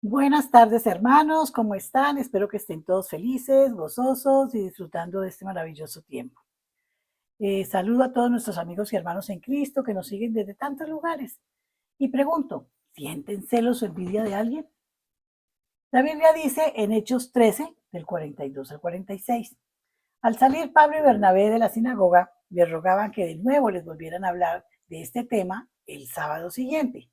Buenas tardes, hermanos, ¿cómo están? Espero que estén todos felices, gozosos y disfrutando de este maravilloso tiempo. Saludo a todos nuestros amigos y hermanos en Cristo que nos siguen desde tantos lugares. Y pregunto, ¿sienten celos o envidia de alguien? La Biblia dice en Hechos 13, del 42 al 46. Al salir Pablo y Bernabé de la sinagoga, les rogaban que de nuevo les volvieran a hablar de este tema el sábado siguiente.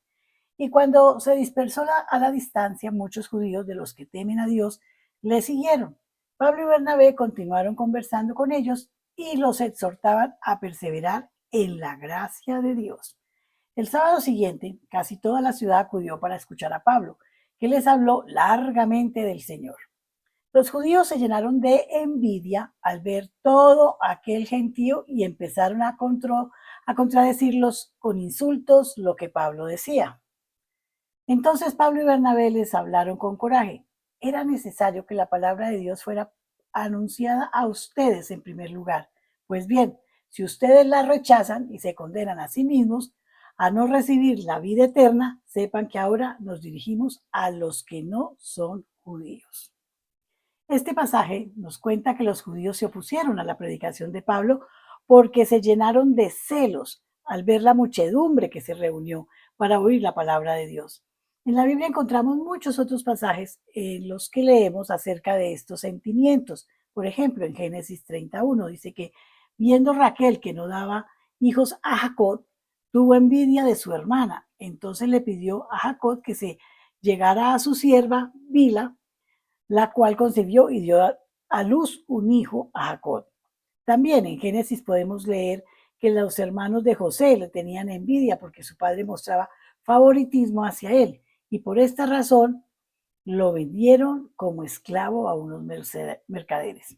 Y cuando se dispersó a la distancia, muchos judíos de los que temen a Dios le siguieron. Pablo y Bernabé continuaron conversando con ellos y los exhortaban a perseverar en la gracia de Dios. El sábado siguiente, casi toda la ciudad acudió para escuchar a Pablo, que les habló largamente del Señor. Los judíos se llenaron de envidia al ver todo aquel gentío y empezaron a contradecirlos con insultos lo que Pablo decía. Entonces Pablo y Bernabé les hablaron con coraje. Era necesario que la palabra de Dios fuera anunciada a ustedes en primer lugar. Pues bien, si ustedes la rechazan y se condenan a sí mismos a no recibir la vida eterna, sepan que ahora nos dirigimos a los que no son judíos. Este pasaje nos cuenta que los judíos se opusieron a la predicación de Pablo porque se llenaron de celos al ver la muchedumbre que se reunió para oír la palabra de Dios. En la Biblia encontramos muchos otros pasajes en los que leemos acerca de estos sentimientos. Por ejemplo, en Génesis 31 dice que viendo Raquel que no daba hijos a Jacob, tuvo envidia de su hermana. Entonces le pidió a Jacob que se llegara a su sierva Bila, la cual concibió y dio a luz un hijo a Jacob. También en Génesis podemos leer que los hermanos de José le tenían envidia porque su padre mostraba favoritismo hacia él y por esta razón lo vendieron como esclavo a unos mercaderes.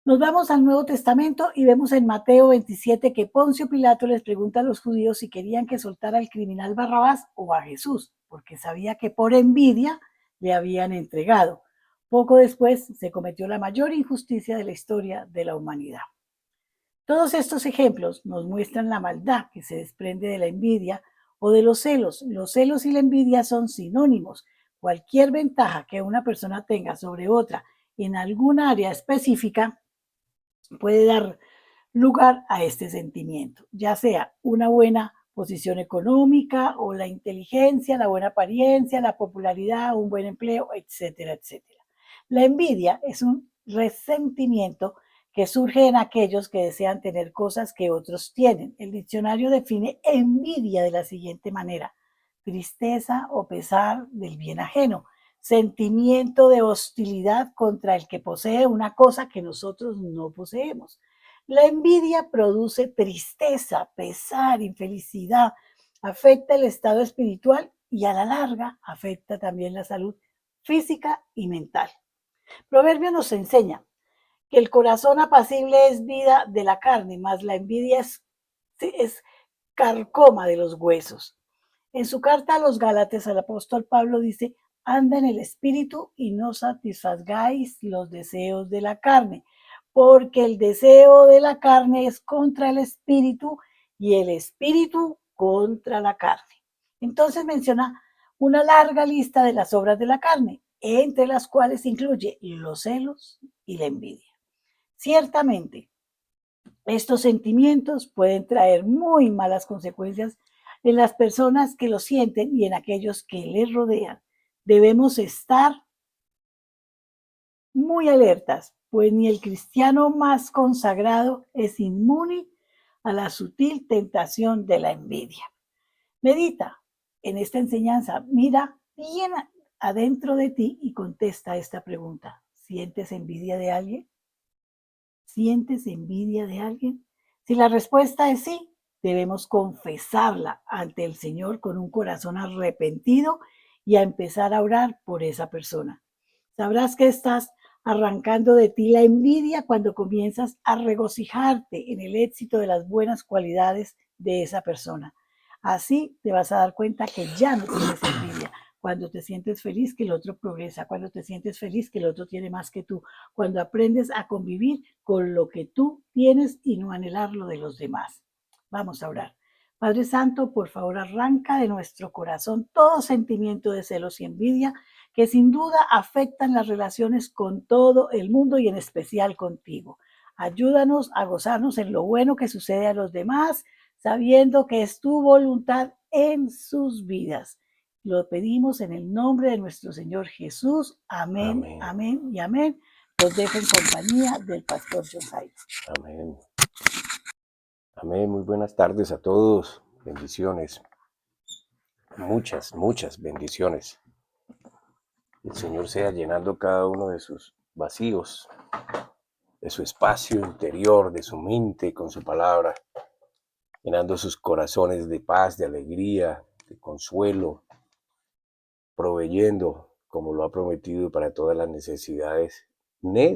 Nos vamos al Nuevo Testamento y vemos en Mateo 27 que Poncio Pilato les pregunta a los judíos si querían que soltara al criminal Barrabás o a Jesús, porque sabía que por envidia le habían entregado. Poco después se cometió la mayor injusticia de la historia de la humanidad. Todos estos ejemplos nos muestran la maldad que se desprende de la envidia o de los celos. Los celos y la envidia son sinónimos. Cualquier ventaja que una persona tenga sobre otra en algún área específica puede dar lugar a este sentimiento, ya sea una buena posición económica o la inteligencia, la buena apariencia, la popularidad, un buen empleo, etcétera, etcétera. La envidia es un resentimiento que surge en aquellos que desean tener cosas que otros tienen. El diccionario define envidia de la siguiente manera: tristeza o pesar del bien ajeno, sentimiento de hostilidad contra el que posee una cosa que nosotros no poseemos. La envidia produce tristeza, pesar, infelicidad, afecta el estado espiritual y a la larga afecta también la salud física y mental. Proverbio nos enseña que el corazón apacible es vida de la carne, mas la envidia es carcoma de los huesos. En su carta a los Gálatas, el apóstol Pablo dice: anda en el espíritu y no satisfagáis los deseos de la carne, porque el deseo de la carne es contra el espíritu y el espíritu contra la carne. Entonces menciona una larga lista de las obras de la carne, entre las cuales incluye los celos y la envidia. Ciertamente, estos sentimientos pueden traer muy malas consecuencias en las personas que lo sienten y en aquellos que les rodean. Debemos estar muy alertas, pues ni el cristiano más consagrado es inmune a la sutil tentación de la envidia. Medita en esta enseñanza, mira bien adentro de ti y contesta esta pregunta: ¿sientes envidia de alguien? ¿Sientes envidia de alguien? Si la respuesta es sí, debemos confesarla ante el Señor con un corazón arrepentido y a empezar a orar por esa persona. Sabrás que estás arrancando de ti la envidia cuando comienzas a regocijarte en el éxito de las buenas cualidades de esa persona. Así te vas a dar cuenta que ya no tienes envidia. Cuando te sientes feliz que el otro progresa, cuando te sientes feliz que el otro tiene más que tú, cuando aprendes a convivir con lo que tú tienes y no anhelar lo de los demás. Vamos a orar. Padre Santo, por favor, arranca de nuestro corazón todo sentimiento de celos y envidia que sin duda afectan las relaciones con todo el mundo y en especial contigo. Ayúdanos a gozarnos en lo bueno que sucede a los demás, sabiendo que es tu voluntad en sus vidas. Lo pedimos en el nombre de nuestro Señor Jesús. Amén, Amén. amén y amén. Los dejo en compañía del pastor Josiah. Amén. Amén. Muy buenas tardes a todos. Bendiciones. Muchas, muchas bendiciones. El Señor sea llenando cada uno de sus vacíos, de su espacio interior, de su mente con su palabra, llenando sus corazones de paz, de alegría, de consuelo, proveyendo como lo ha prometido para todas las necesidades, no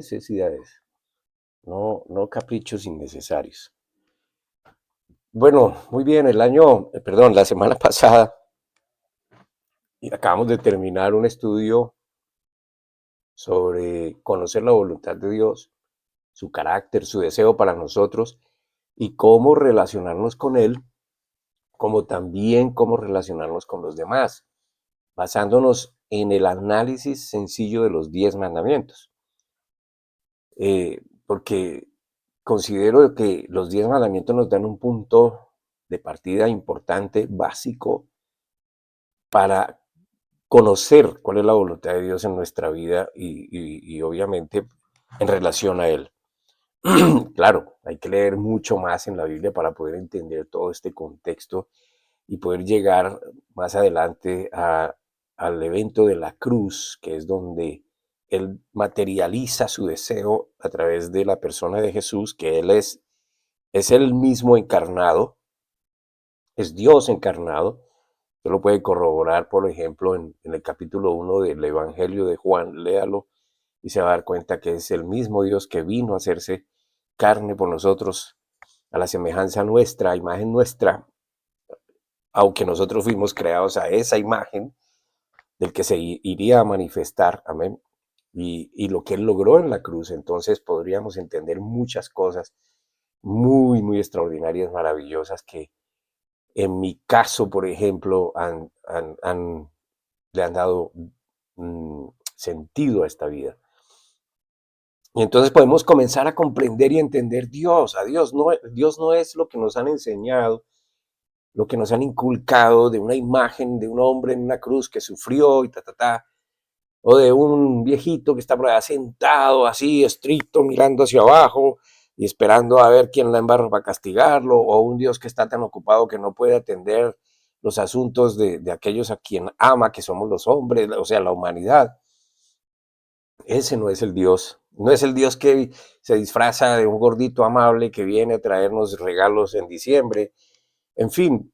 caprichos innecesarios. Bueno, muy bien, la semana pasada acabamos de terminar un estudio sobre conocer la voluntad de Dios, su carácter, su deseo para nosotros y cómo relacionarnos con Él, como también cómo relacionarnos con los demás, basándonos en el análisis sencillo de los 10 mandamientos. Porque considero que los 10 mandamientos nos dan un punto de partida importante, básico, para conocer cuál es la voluntad de Dios en nuestra vida y obviamente en relación a Él. Claro, hay que leer mucho más en la Biblia para poder entender todo este contexto y poder llegar más adelante al evento de la cruz, que es donde Él materializa su deseo a través de la persona de Jesús, que Él es Él mismo encarnado, es Dios encarnado. Usted lo puede corroborar, por ejemplo, en el capítulo 1 del Evangelio de Juan, léalo y se va a dar cuenta que es el mismo Dios que vino a hacerse carne por nosotros, a la semejanza nuestra, a imagen nuestra, aunque nosotros fuimos creados a esa imagen del que se iría a manifestar, amén, y lo que Él logró en la cruz. Entonces podríamos entender muchas cosas muy, muy extraordinarias, maravillosas, que en mi caso, por ejemplo, le han dado sentido a esta vida. Y entonces podemos comenzar a comprender y entender a Dios. Dios no es lo que nos han enseñado, lo que nos han inculcado de una imagen de un hombre en una cruz que sufrió y o de un viejito que está por allá sentado así, estricto, mirando hacia abajo y esperando a ver quién la embarra para castigarlo, o un Dios que está tan ocupado que no puede atender los asuntos de aquellos a quien ama, que somos los hombres, o sea, la humanidad. Ese no es el Dios. No es el Dios que se disfraza de un gordito amable que viene a traernos regalos en diciembre. En fin,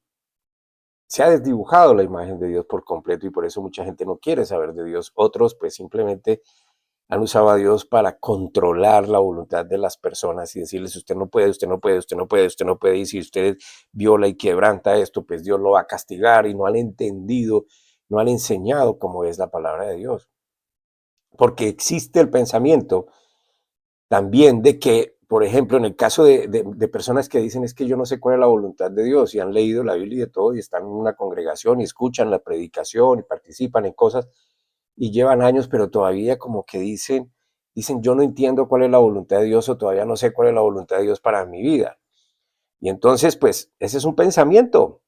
se ha desdibujado la imagen de Dios por completo y por eso mucha gente no quiere saber de Dios. Otros pues simplemente han usado a Dios para controlar la voluntad de las personas y decirles: usted no puede, usted no puede, usted no puede, usted no puede, y si usted viola y quebranta esto, pues Dios lo va a castigar, y no han entendido, no han enseñado cómo es la palabra de Dios. Porque existe el pensamiento también de que, por ejemplo, en el caso de personas que dicen: es que yo no sé cuál es la voluntad de Dios, y han leído la Biblia y de todo, y están en una congregación y escuchan la predicación y participan en cosas y llevan años, pero todavía como que dicen: yo no entiendo cuál es la voluntad de Dios, o todavía no sé cuál es la voluntad de Dios para mi vida. Y entonces, pues, ese es un pensamiento.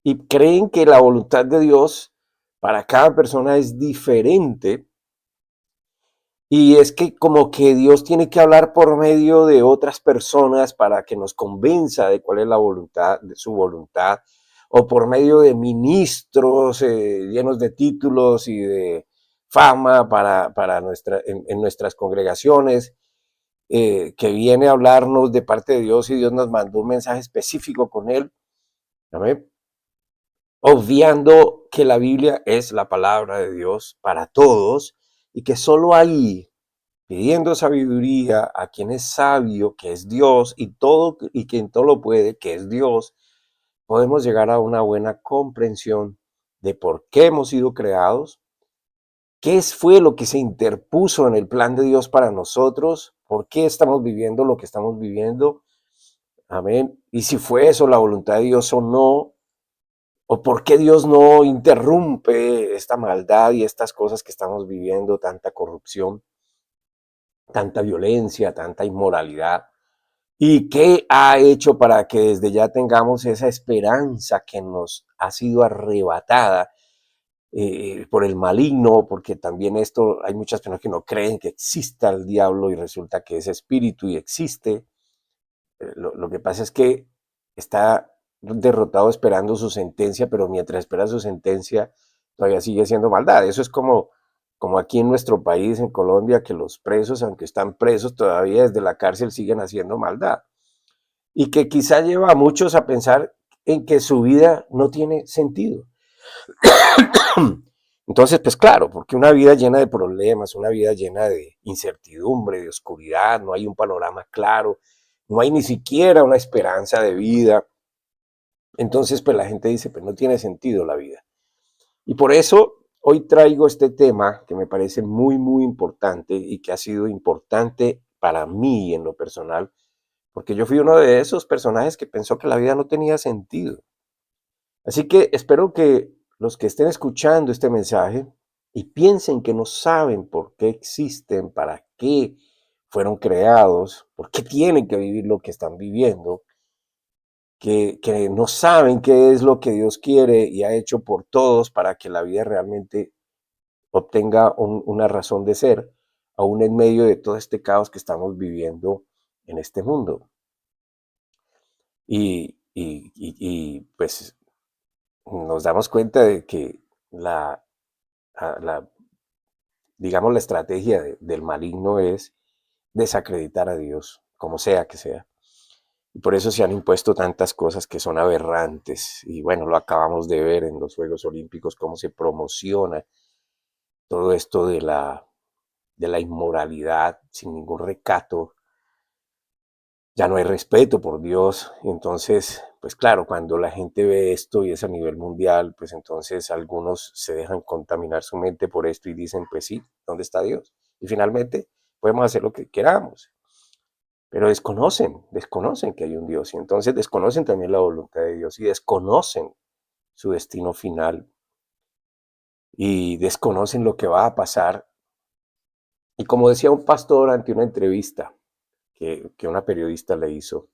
Y creen que la voluntad de Dios para cada persona es diferente. Y es que como que Dios tiene que hablar por medio de otras personas para que nos convenza de cuál es la voluntad, de su voluntad, o por medio de ministros llenos de títulos y de fama en nuestras congregaciones, que viene a hablarnos de parte de Dios, y Dios nos mandó un mensaje específico con él, ¿amén? Obviando que la Biblia es la palabra de Dios para todos, y que solo ahí, pidiendo sabiduría a quien es sabio, que es Dios, y quien todo lo puede, que es Dios, podemos llegar a una buena comprensión de por qué hemos sido creados, qué fue lo que se interpuso en el plan de Dios para nosotros, por qué estamos viviendo lo que estamos viviendo, Amén. Y si fue eso la voluntad de Dios o no, o por qué Dios no interrumpe esta maldad y estas cosas que estamos viviendo, tanta corrupción, tanta violencia, tanta inmoralidad. ¿Y qué ha hecho para que desde ya tengamos esa esperanza que nos ha sido arrebatada por el maligno? Porque también esto, hay muchas personas que no creen que exista el diablo y resulta que es espíritu y existe. Lo que pasa es que está derrotado esperando su sentencia, pero mientras espera su sentencia todavía sigue siendo maldad. Eso es como aquí en nuestro país, en Colombia, que los presos, aunque están presos, todavía desde la cárcel siguen haciendo maldad. Y que quizá lleva a muchos a pensar en que su vida no tiene sentido. Entonces, pues claro, porque una vida llena de problemas, una vida llena de incertidumbre, de oscuridad, no hay un panorama claro, no hay ni siquiera una esperanza de vida. Entonces, pues la gente dice, pues no tiene sentido la vida. Y por eso hoy traigo este tema que me parece muy, muy importante y que ha sido importante para mí en lo personal, porque yo fui uno de esos personajes que pensó que la vida no tenía sentido. Así que espero que los que estén escuchando este mensaje y piensen que no saben por qué existen, para qué fueron creados, por qué tienen que vivir lo que están viviendo, que no saben qué es lo que Dios quiere y ha hecho por todos para que la vida realmente obtenga una razón de ser, aún en medio de todo este caos que estamos viviendo en este mundo. Pues nos damos cuenta de que la digamos, la estrategia del maligno es desacreditar a Dios, como sea que sea. Y por eso se han impuesto tantas cosas que son aberrantes. Y bueno, lo acabamos de ver en los Juegos Olímpicos, cómo se promociona todo esto de la inmoralidad sin ningún recato. Ya no hay respeto por Dios. Entonces, pues claro, cuando la gente ve esto y es a nivel mundial, pues entonces algunos se dejan contaminar su mente por esto y dicen, pues sí, ¿dónde está Dios? Y finalmente podemos hacer lo que queramos, pero desconocen que hay un Dios y entonces desconocen también la voluntad de Dios y desconocen su destino final y desconocen lo que va a pasar. Y como decía un pastor ante una entrevista que una periodista le hizo,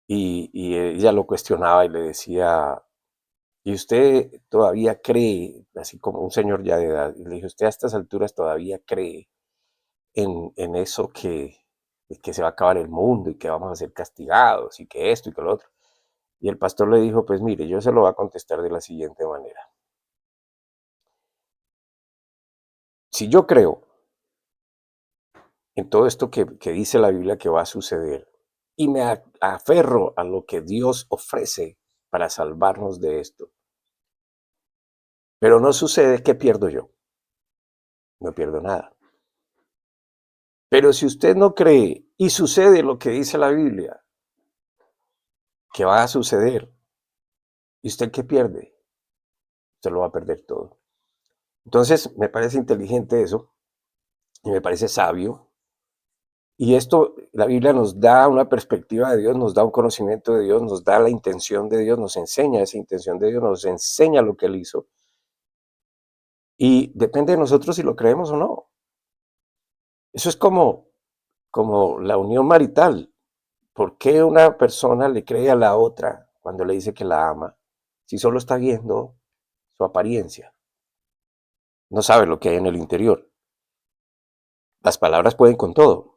y ella lo cuestionaba y le decía, ¿y usted todavía cree, así como un señor ya de edad, y le dije, ¿usted a estas alturas todavía cree en eso que se va a acabar el mundo y que vamos a ser castigados y que esto y que lo otro? Y el pastor le dijo, pues mire, yo se lo voy a contestar de la siguiente manera. Si yo creo en todo esto que dice la Biblia que va a suceder y me aferro a lo que Dios ofrece para salvarnos de esto, pero no sucede, ¿qué pierdo yo? No pierdo nada. Pero si usted no cree y sucede lo que dice la Biblia, que va a suceder, ¿y usted qué pierde? Usted lo va a perder todo. Entonces, me parece inteligente eso y me parece sabio. Y esto, la Biblia nos da una perspectiva de Dios, nos da un conocimiento de Dios, nos da la intención de Dios, nos enseña esa intención de Dios, nos enseña lo que Él hizo. Y depende de nosotros si lo creemos o no. Eso es como la unión marital. ¿Por qué una persona le cree a la otra cuando le dice que la ama si solo está viendo su apariencia? No sabe lo que hay en el interior. Las palabras pueden con todo.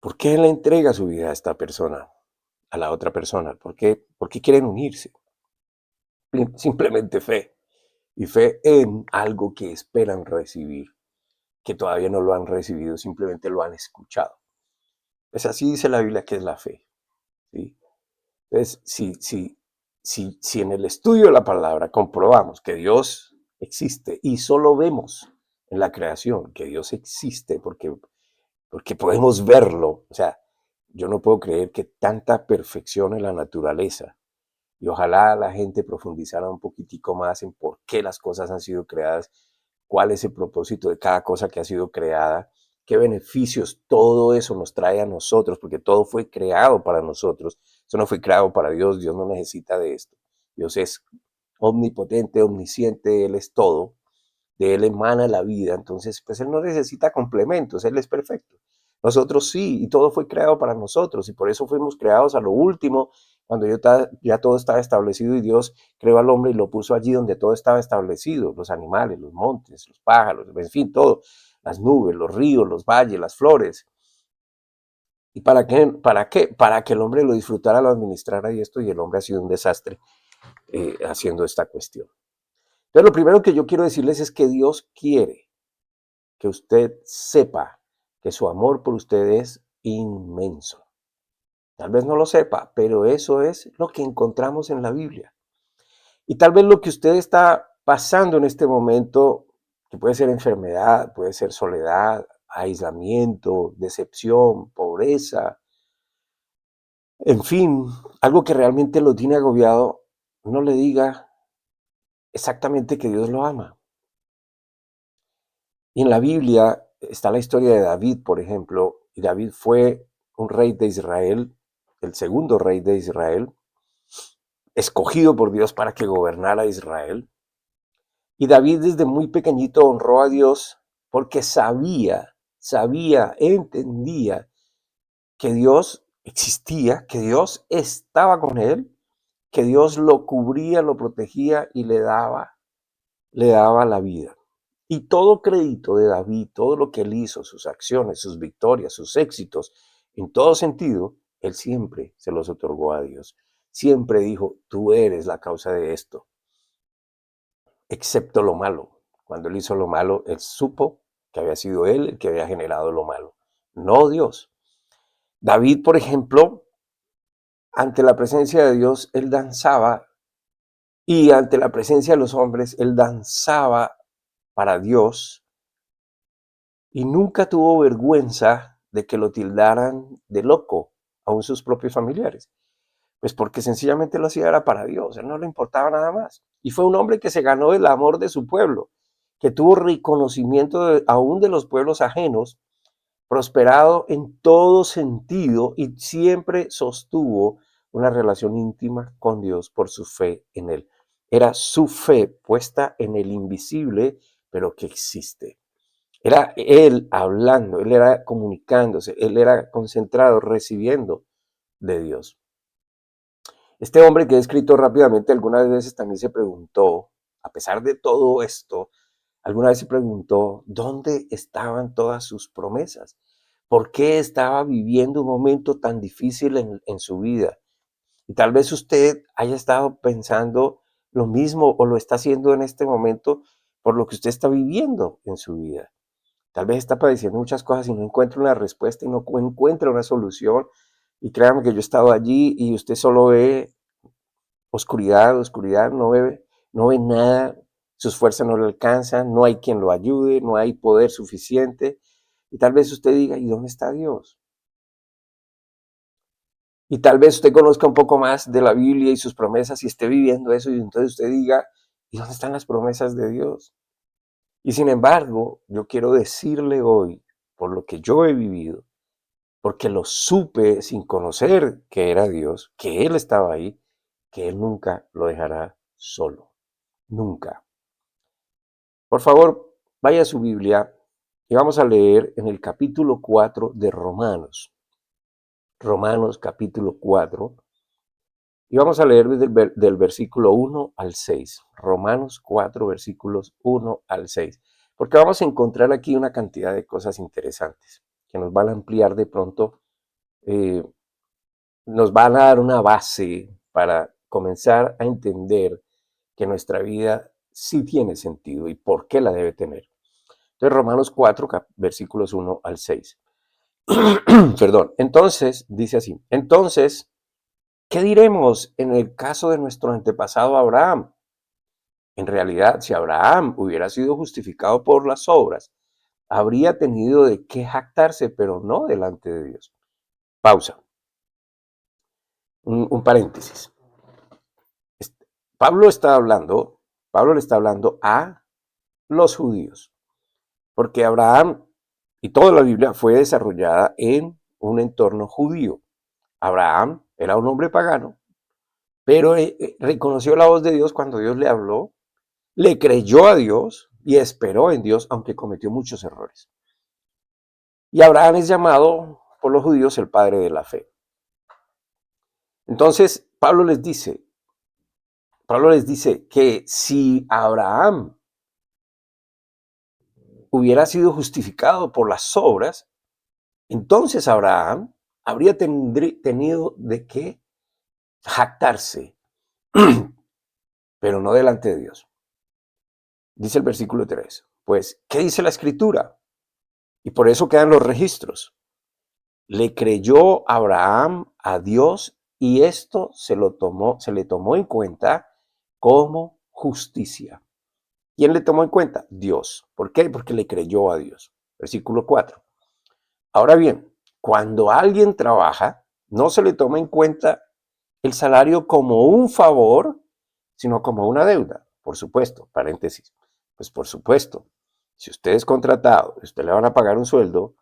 ¿Por qué le entrega su vida a esta persona, a la otra persona? ¿Por qué quieren unirse? Simplemente fe. Y fe en algo que esperan recibir, que todavía no lo han recibido, simplemente lo han escuchado. Es así dice la Biblia que es la fe. ¿Sí? Entonces, si en el estudio de la palabra comprobamos que Dios existe y solo vemos en la creación que Dios existe porque podemos verlo, o sea, yo no puedo creer que tanta perfección en la naturaleza, y ojalá la gente profundizara un poquitico más en por qué las cosas han sido creadas, cuál es el propósito de cada cosa que ha sido creada, qué beneficios todo eso nos trae a nosotros, porque todo fue creado para nosotros. Eso no fue creado para Dios. Dios no necesita de esto. Dios es omnipotente, omnisciente, Él es todo. De Él emana la vida. Entonces, pues Él no necesita complementos, Él es perfecto. Nosotros sí, y todo fue creado para nosotros, y por eso fuimos creados a lo último, cuando ya todo estaba establecido y Dios creó al hombre y lo puso allí donde todo estaba establecido, los animales, los montes, los pájaros, en fin, todo, las nubes, los ríos, los valles, las flores. ¿Y para qué? ¿Para qué? Para que el hombre lo disfrutara, lo administrara y esto, y el hombre ha sido un desastre haciendo esta cuestión. Entonces, lo primero que yo quiero decirles es que Dios quiere que usted sepa que su amor por usted es inmenso. Tal vez no lo sepa, pero eso es lo que encontramos en la Biblia. Y tal vez lo que usted está pasando en este momento, que puede ser enfermedad, puede ser soledad, aislamiento, decepción, pobreza, en fin, algo que realmente lo tiene agobiado, no le diga exactamente que Dios lo ama. Y en la Biblia está la historia de David, por ejemplo, y David fue un rey de Israel, el segundo rey de Israel, escogido por Dios para que gobernara Israel. Y David desde muy pequeñito honró a Dios porque entendía que Dios existía, que Dios estaba con él, que Dios lo cubría, lo protegía y le daba la vida. Y todo crédito de David, todo lo que él hizo, sus acciones, sus victorias, sus éxitos, en todo sentido, él siempre se los otorgó a Dios. Siempre dijo, tú eres la causa de esto, excepto lo malo. Cuando él hizo lo malo, él supo que había sido él el que había generado lo malo, no Dios. David, por ejemplo, ante la presencia de Dios, él danzaba, y ante la presencia de los hombres, él danzaba para Dios, y nunca tuvo vergüenza de que lo tildaran de loco, aún sus propios familiares. Pues porque sencillamente lo hacía era para Dios, a él no le importaba nada más. Y fue un hombre que se ganó el amor de su pueblo, que tuvo reconocimiento aún de los pueblos ajenos, prosperado en todo sentido y siempre sostuvo una relación íntima con Dios por su fe en Él. Era su fe puesta en el invisible, pero que existe. Era Él hablando, Él era comunicándose, Él era concentrado, recibiendo de Dios. Este hombre que he escrito rápidamente algunas veces también se preguntó, a pesar de todo esto, alguna vez se preguntó, ¿dónde estaban todas sus promesas? ¿Por qué estaba viviendo un momento tan difícil en su vida? Y tal vez usted haya estado pensando lo mismo o lo está haciendo en este momento por lo que usted está viviendo en su vida. Tal vez está padeciendo muchas cosas y no encuentra una respuesta y no encuentra una solución. Y créanme que yo he estado allí y usted solo ve oscuridad, oscuridad, no ve nada, sus fuerzas no le alcanzan, no hay quien lo ayude, no hay poder suficiente. Y tal vez usted diga, ¿y dónde está Dios? Y tal vez usted conozca un poco más de la Biblia y sus promesas y esté viviendo eso y entonces usted diga, ¿y dónde están las promesas de Dios? Y sin embargo, yo quiero decirle hoy, por lo que yo he vivido, porque lo supe sin conocer que era Dios, que Él estaba ahí, que Él nunca lo dejará solo. Nunca. Por favor, vaya a su Biblia y vamos a leer en el capítulo 4 de Romanos. Romanos capítulo 4. Y vamos a leer del versículo 1 al 6. Romanos 4, versículos 1 al 6. Porque vamos a encontrar aquí una cantidad de cosas interesantes que nos van a ampliar de pronto, nos van a dar una base para comenzar a entender que nuestra vida sí tiene sentido y por qué la debe tener. Entonces, Romanos 4, versículos 1 al 6. Perdón. Entonces, dice así. Entonces, ¿qué diremos en el caso de nuestro antepasado Abraham? En realidad, si Abraham hubiera sido justificado por las obras, habría tenido de qué jactarse, pero no delante de Dios. Pausa. Un paréntesis. Pablo le está hablando a los judíos, porque Abraham Y toda la Biblia fue desarrollada en un entorno judío. Abraham era un hombre pagano, pero reconoció la voz de Dios cuando Dios le habló, le creyó a Dios y esperó en Dios, aunque cometió muchos errores. Y Abraham es llamado por los judíos el padre de la fe. Entonces, Pablo les dice que si Abraham hubiera sido justificado por las obras, entonces Abraham habría tenido de qué jactarse, pero no delante de Dios. Dice el versículo 3. Pues, ¿qué dice la Escritura? Y por eso quedan los registros. Le creyó Abraham a Dios y esto se le tomó en cuenta como justicia. ¿Quién le tomó en cuenta? Dios. ¿Por qué? Porque le creyó a Dios. Versículo 4. Ahora bien, cuando alguien trabaja, no se le toma en cuenta el salario como un favor, sino como una deuda. Por supuesto, paréntesis. Pues por supuesto, si usted es contratado, usted le van a pagar un sueldo,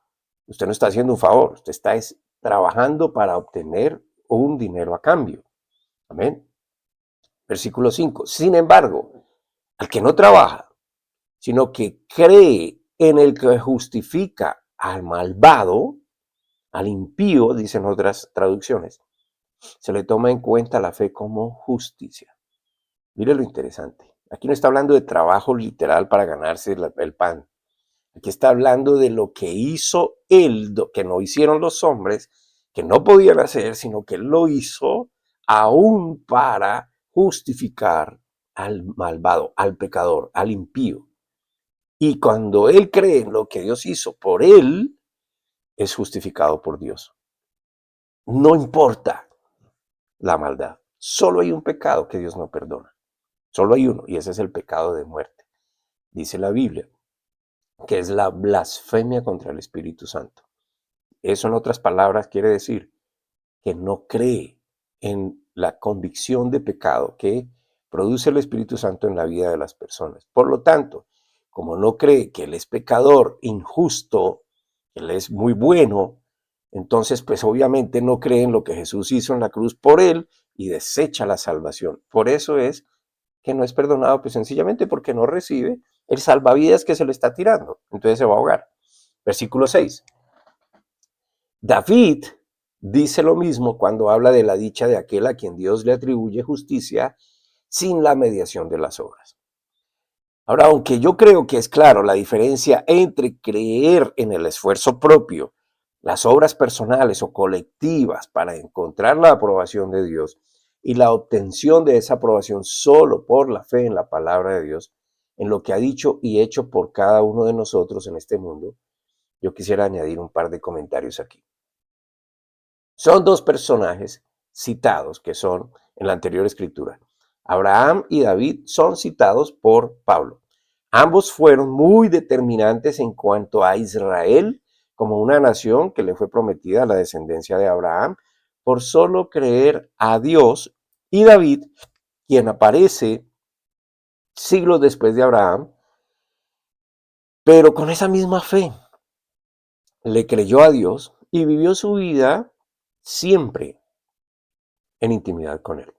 usted no está haciendo un favor, usted está trabajando para obtener un dinero a cambio. Amén. Versículo 5. Sin embargo, al que no trabaja, sino que cree en el que justifica al malvado, al impío, dicen otras traducciones, se le toma en cuenta la fe como justicia. Mire lo interesante. Aquí no está hablando de trabajo literal para ganarse el pan. Aquí está hablando de lo que hizo él, que no hicieron los hombres, que no podían hacer, sino que él lo hizo aún para justificar al malvado, al pecador, al impío. Y cuando él cree en lo que Dios hizo por él, es justificado por Dios. No importa la maldad. Solo hay un pecado que Dios no perdona. Solo hay uno, y ese es el pecado de muerte. Dice la Biblia, que es la blasfemia contra el Espíritu Santo. Eso, en otras palabras, quiere decir que no cree en la convicción de pecado que produce el Espíritu Santo en la vida de las personas. Por lo tanto, como no cree que Él es pecador, injusto, Él es muy bueno, entonces pues obviamente no cree en lo que Jesús hizo en la cruz por Él y desecha la salvación. Por eso es que no es perdonado, pues sencillamente porque no recibe el salvavidas que se le está tirando. Entonces se va a ahogar. Versículo 6. David dice lo mismo cuando habla de la dicha de aquel a quien Dios le atribuye justicia sin la mediación de las obras. Ahora, aunque yo creo que es claro la diferencia entre creer en el esfuerzo propio, las obras personales o colectivas para encontrar la aprobación de Dios y la obtención de esa aprobación solo por la fe en la palabra de Dios, en lo que ha dicho y hecho por cada uno de nosotros en este mundo, yo quisiera añadir un par de comentarios aquí. Son dos personajes citados que son en la anterior escritura. Abraham y David son citados por Pablo. Ambos fueron muy determinantes en cuanto a Israel como una nación que le fue prometida a la descendencia de Abraham por solo creer a Dios, y David, quien aparece siglos después de Abraham, pero con esa misma fe, le creyó a Dios y vivió su vida siempre en intimidad con Él.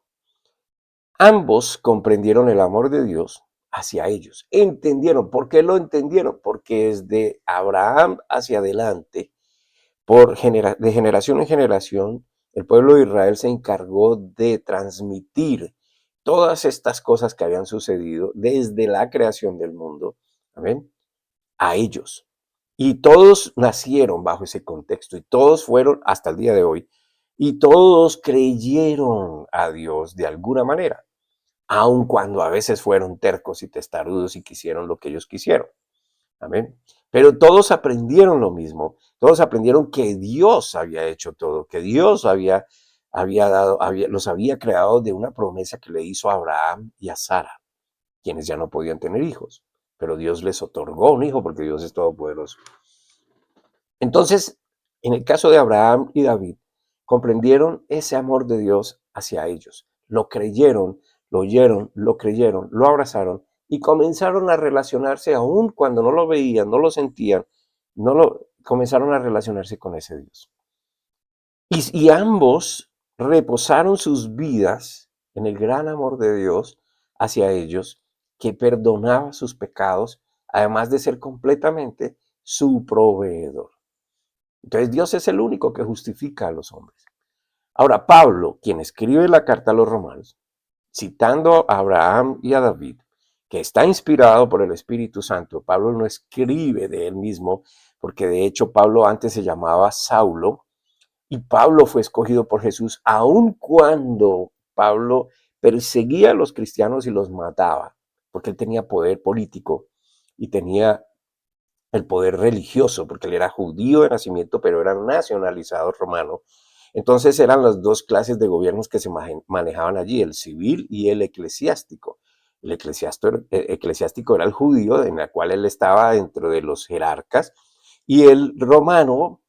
Ambos comprendieron el amor de Dios hacia ellos. Entendieron. ¿Por qué lo entendieron? Porque desde Abraham hacia adelante, de generación en generación, el pueblo de Israel se encargó de transmitir todas estas cosas que habían sucedido desde la creación del mundo, amén, a ellos. Y todos nacieron bajo ese contexto y todos fueron hasta el día de hoy y todos creyeron a Dios de alguna manera, aun cuando a veces fueron tercos y testarudos y quisieron lo que ellos quisieron. Amén. Pero todos aprendieron lo mismo. Todos aprendieron que Dios había hecho todo, que Dios los había creado de una promesa que le hizo a Abraham y a Sara, quienes ya no podían tener hijos. Pero Dios les otorgó un hijo porque Dios es todopoderoso. Entonces, en el caso de Abraham y David, comprendieron ese amor de Dios hacia ellos. Lo creyeron, lo oyeron, lo creyeron, lo abrazaron y comenzaron a relacionarse aún cuando no lo veían, no lo sentían, comenzaron a relacionarse con ese Dios. Y ambos reposaron sus vidas en el gran amor de Dios hacia ellos, que perdonaba sus pecados, además de ser completamente su proveedor. Entonces Dios es el único que justifica a los hombres. Ahora, Pablo, quien escribe la carta a los romanos, citando a Abraham y a David, que está inspirado por el Espíritu Santo, Pablo no escribe de él mismo, porque de hecho Pablo antes se llamaba Saulo, y Pablo fue escogido por Jesús aun cuando Pablo perseguía a los cristianos y los mataba, porque él tenía poder político y tenía el poder religioso, porque él era judío de nacimiento, pero era nacionalizado romano. Entonces eran las dos clases de gobiernos que se manejaban allí, el civil y el eclesiástico. El eclesiástico era el judío, en el cual él estaba dentro de los jerarcas, y el romano,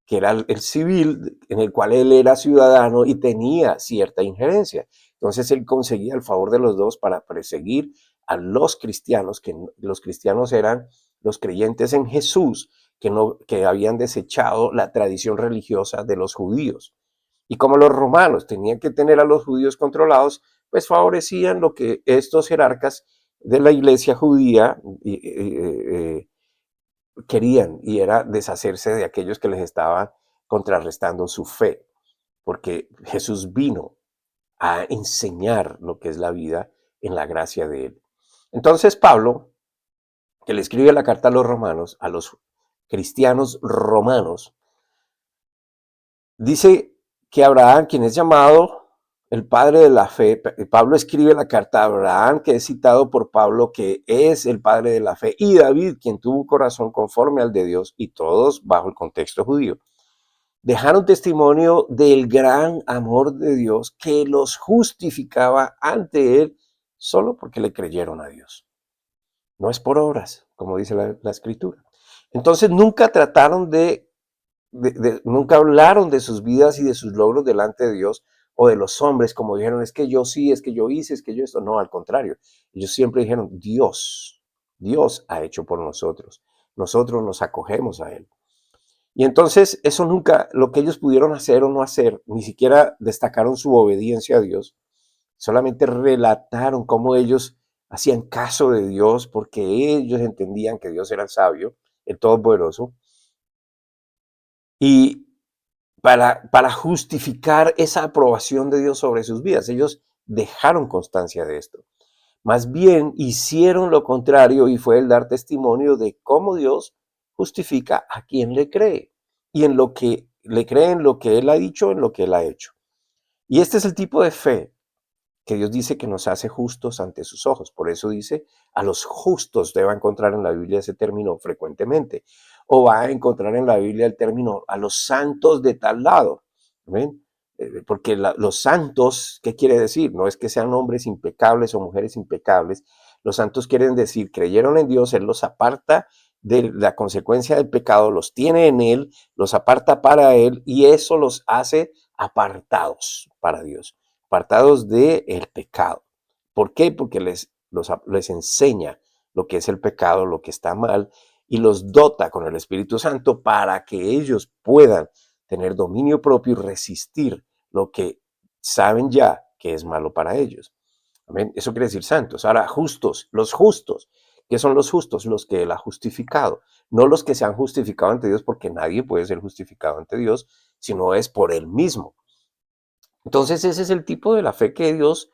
que era el civil, en el cual él era ciudadano y tenía cierta injerencia. Entonces él conseguía el favor de los dos para perseguir a los cristianos, que los cristianos eran los creyentes en Jesús, que habían desechado la tradición religiosa de los judíos. Y como los romanos tenían que tener a los judíos controlados, pues favorecían lo que estos jerarcas de la iglesia judía querían, y era deshacerse de aquellos que les estaban contrarrestando su fe, porque Jesús vino a enseñar lo que es la vida en la gracia de él. Entonces Pablo, que le escribe la carta a los cristianos romanos, dice que Abraham, quien es llamado el padre de la fe, Pablo escribe la carta a Abraham, que es citado por Pablo, que es el padre de la fe, y David, quien tuvo un corazón conforme al de Dios, y todos bajo el contexto judío, dejaron testimonio del gran amor de Dios que los justificaba ante él solo porque le creyeron a Dios. No es por obras, como dice la Escritura. Entonces nunca trataron nunca hablaron de sus vidas y de sus logros delante de Dios o de los hombres, como dijeron, es que yo sí, es que yo hice, es que yo esto. No, al contrario. Ellos siempre dijeron, Dios ha hecho por nosotros. Nosotros nos acogemos a Él. Y entonces eso nunca, lo que ellos pudieron hacer o no hacer, ni siquiera destacaron su obediencia a Dios, solamente relataron cómo ellos hacían caso de Dios porque ellos entendían que Dios era el sabio, el todopoderoso, y para justificar esa aprobación de Dios sobre sus vidas. Ellos dejaron constancia de esto. Más bien hicieron lo contrario, y fue el dar testimonio de cómo Dios justifica a quien le cree y en lo que le cree, en lo que Él ha dicho, en lo que Él ha hecho. Y este es el tipo de fe que Dios dice que nos hace justos ante sus ojos. Por eso dice, a los justos te va a encontrar en la Biblia ese término frecuentemente. O va a encontrar en la Biblia el término a los santos de tal lado. ¿Ven? Porque los santos, ¿qué quiere decir? No es que sean hombres impecables o mujeres impecables. Los santos quieren decir, creyeron en Dios, Él los aparta de la consecuencia del pecado, los tiene en Él, los aparta para Él, y eso los hace apartados para Dios, apartados del pecado. ¿Por qué? Porque les enseña lo que es el pecado, lo que está mal, y los dota con el Espíritu Santo para que ellos puedan tener dominio propio y resistir lo que saben ya que es malo para ellos. ¿Amén? Eso quiere decir santos. Ahora, justos, los justos. ¿Qué son los justos? Los que Él ha justificado. No los que se han justificado ante Dios, porque nadie puede ser justificado ante Dios, sino es por Él mismo. Entonces ese es el tipo de la fe que Dios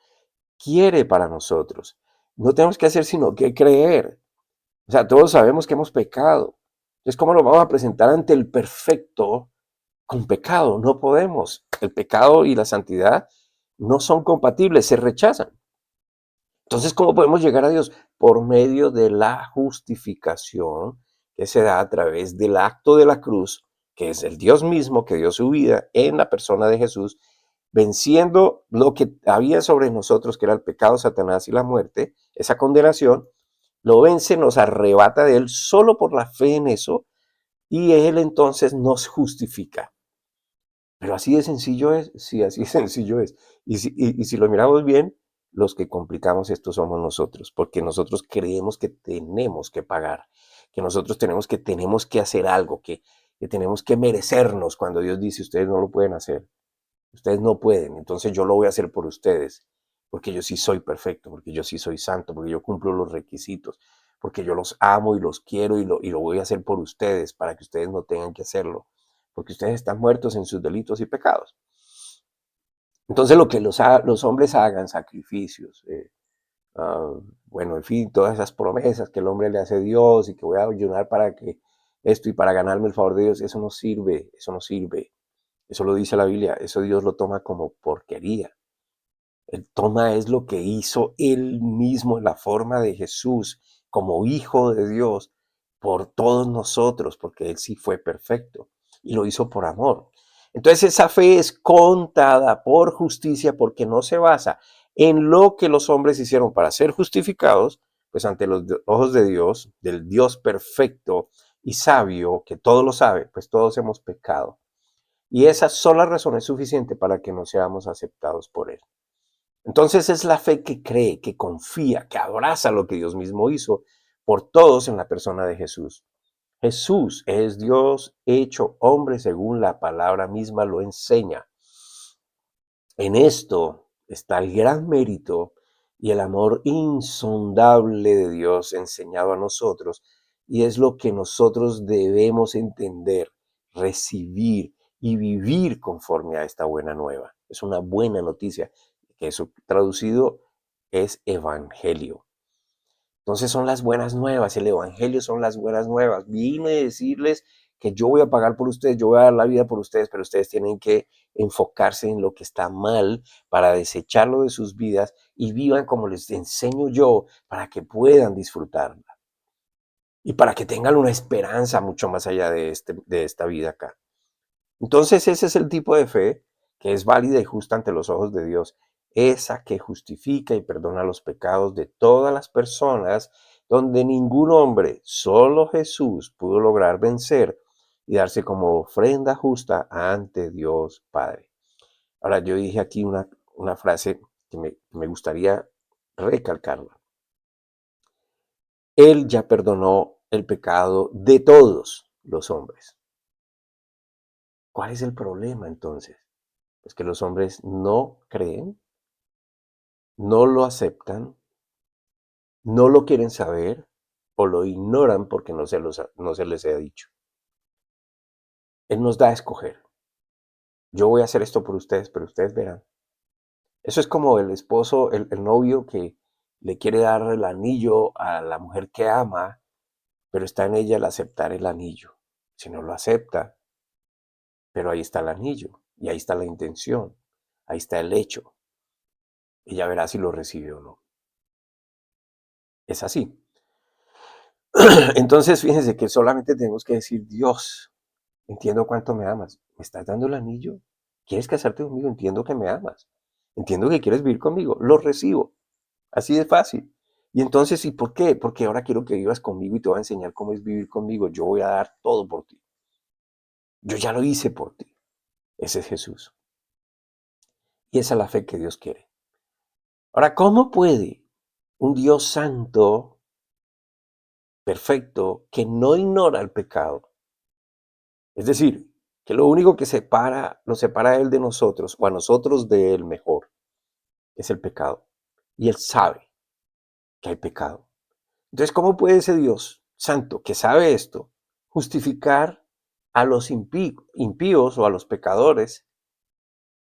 quiere para nosotros. No tenemos que hacer sino que creer. O sea, todos sabemos que hemos pecado. Entonces, ¿cómo lo vamos a presentar ante el perfecto con pecado? No podemos. El pecado y la santidad no son compatibles, se rechazan. Entonces, ¿cómo podemos llegar a Dios? Por medio de la justificación que se da a través del acto de la cruz, que es el Dios mismo que dio su vida en la persona de Jesús, venciendo lo que había sobre nosotros, que era el pecado, Satanás y la muerte, esa condenación, lo vence, nos arrebata de él solo por la fe en eso, y él entonces nos justifica. Pero así de sencillo es, sí, así de sencillo es. Y si lo miramos bien, los que complicamos esto somos nosotros, porque nosotros creemos que tenemos que pagar, que nosotros tenemos que hacer algo, que que tenemos que merecernos cuando Dios dice, ustedes no lo pueden hacer, ustedes no pueden, entonces yo lo voy a hacer por ustedes, porque yo sí soy perfecto, porque yo sí soy santo, porque yo cumplo los requisitos, porque yo los amo y los quiero y lo voy a hacer por ustedes, para que ustedes no tengan que hacerlo, porque ustedes están muertos en sus delitos y pecados. Entonces lo que los hombres hagan, sacrificios, bueno, en fin, todas esas promesas que el hombre le hace a Dios y que voy a ayunar para que esto y para ganarme el favor de Dios, eso no sirve, eso no sirve. Eso lo dice la Biblia, eso Dios lo toma como porquería. Él toma es lo que hizo él mismo en la forma de Jesús, como hijo de Dios, por todos nosotros, porque él sí fue perfecto y lo hizo por amor. Entonces esa fe es contada por justicia porque no se basa en lo que los hombres hicieron para ser justificados, pues ante los ojos de Dios, del Dios perfecto y sabio, que todo lo sabe, pues todos hemos pecado. Y esa sola razón es suficiente para que no seamos aceptados por Él. Entonces es la fe que cree, que confía, que abraza lo que Dios mismo hizo por todos en la persona de Jesús. Jesús es Dios hecho hombre según la palabra misma lo enseña. En esto está el gran mérito y el amor insondable de Dios enseñado a nosotros, y es lo que nosotros debemos entender, recibir y vivir conforme a esta buena nueva. Es una buena noticia, que eso traducido es evangelio. Entonces son las buenas nuevas, el evangelio son las buenas nuevas. Vine a decirles que yo voy a pagar por ustedes, yo voy a dar la vida por ustedes, pero ustedes tienen que enfocarse en lo que está mal para desecharlo de sus vidas y vivan como les enseño yo para que puedan disfrutarla y para que tengan una esperanza mucho más allá de esta vida acá. Entonces ese es el tipo de fe que es válida y justa ante los ojos de Dios, esa que justifica y perdona los pecados de todas las personas, donde ningún hombre, solo Jesús, pudo lograr vencer y darse como ofrenda justa ante Dios Padre. Ahora, yo dije aquí una frase que me gustaría recalcarla. Él ya perdonó el pecado de todos los hombres. ¿Cuál es el problema entonces? Es que los hombres no creen, no lo aceptan, no lo quieren saber o lo ignoran porque no se les ha dicho. Él nos da a escoger. Yo voy a hacer esto por ustedes, pero ustedes verán. Eso es como el esposo, el novio que le quiere dar el anillo a la mujer que ama, pero está en ella el aceptar el anillo. Si no lo acepta, pero ahí está el anillo y ahí está la intención, ahí está el hecho. Ella verá si lo recibe o no. Es así. Entonces, fíjense que solamente tenemos que decir, Dios, entiendo cuánto me amas. ¿Me estás dando el anillo? ¿Quieres casarte conmigo? Entiendo que me amas. Entiendo que quieres vivir conmigo. Lo recibo. Así de fácil. Y entonces, ¿y por qué? Porque ahora quiero que vivas conmigo y te voy a enseñar cómo es vivir conmigo. Yo voy a dar todo por ti. Yo ya lo hice por ti. Ese es Jesús. Y esa es la fe que Dios quiere. Ahora, ¿cómo puede un Dios santo, perfecto, que no ignora el pecado? Es decir, que lo único que nos separa a Él de nosotros, o a nosotros de Él mejor, es el pecado. Y Él sabe que hay pecado. Entonces, ¿cómo puede ese Dios santo que sabe esto justificar a los impíos o a los pecadores?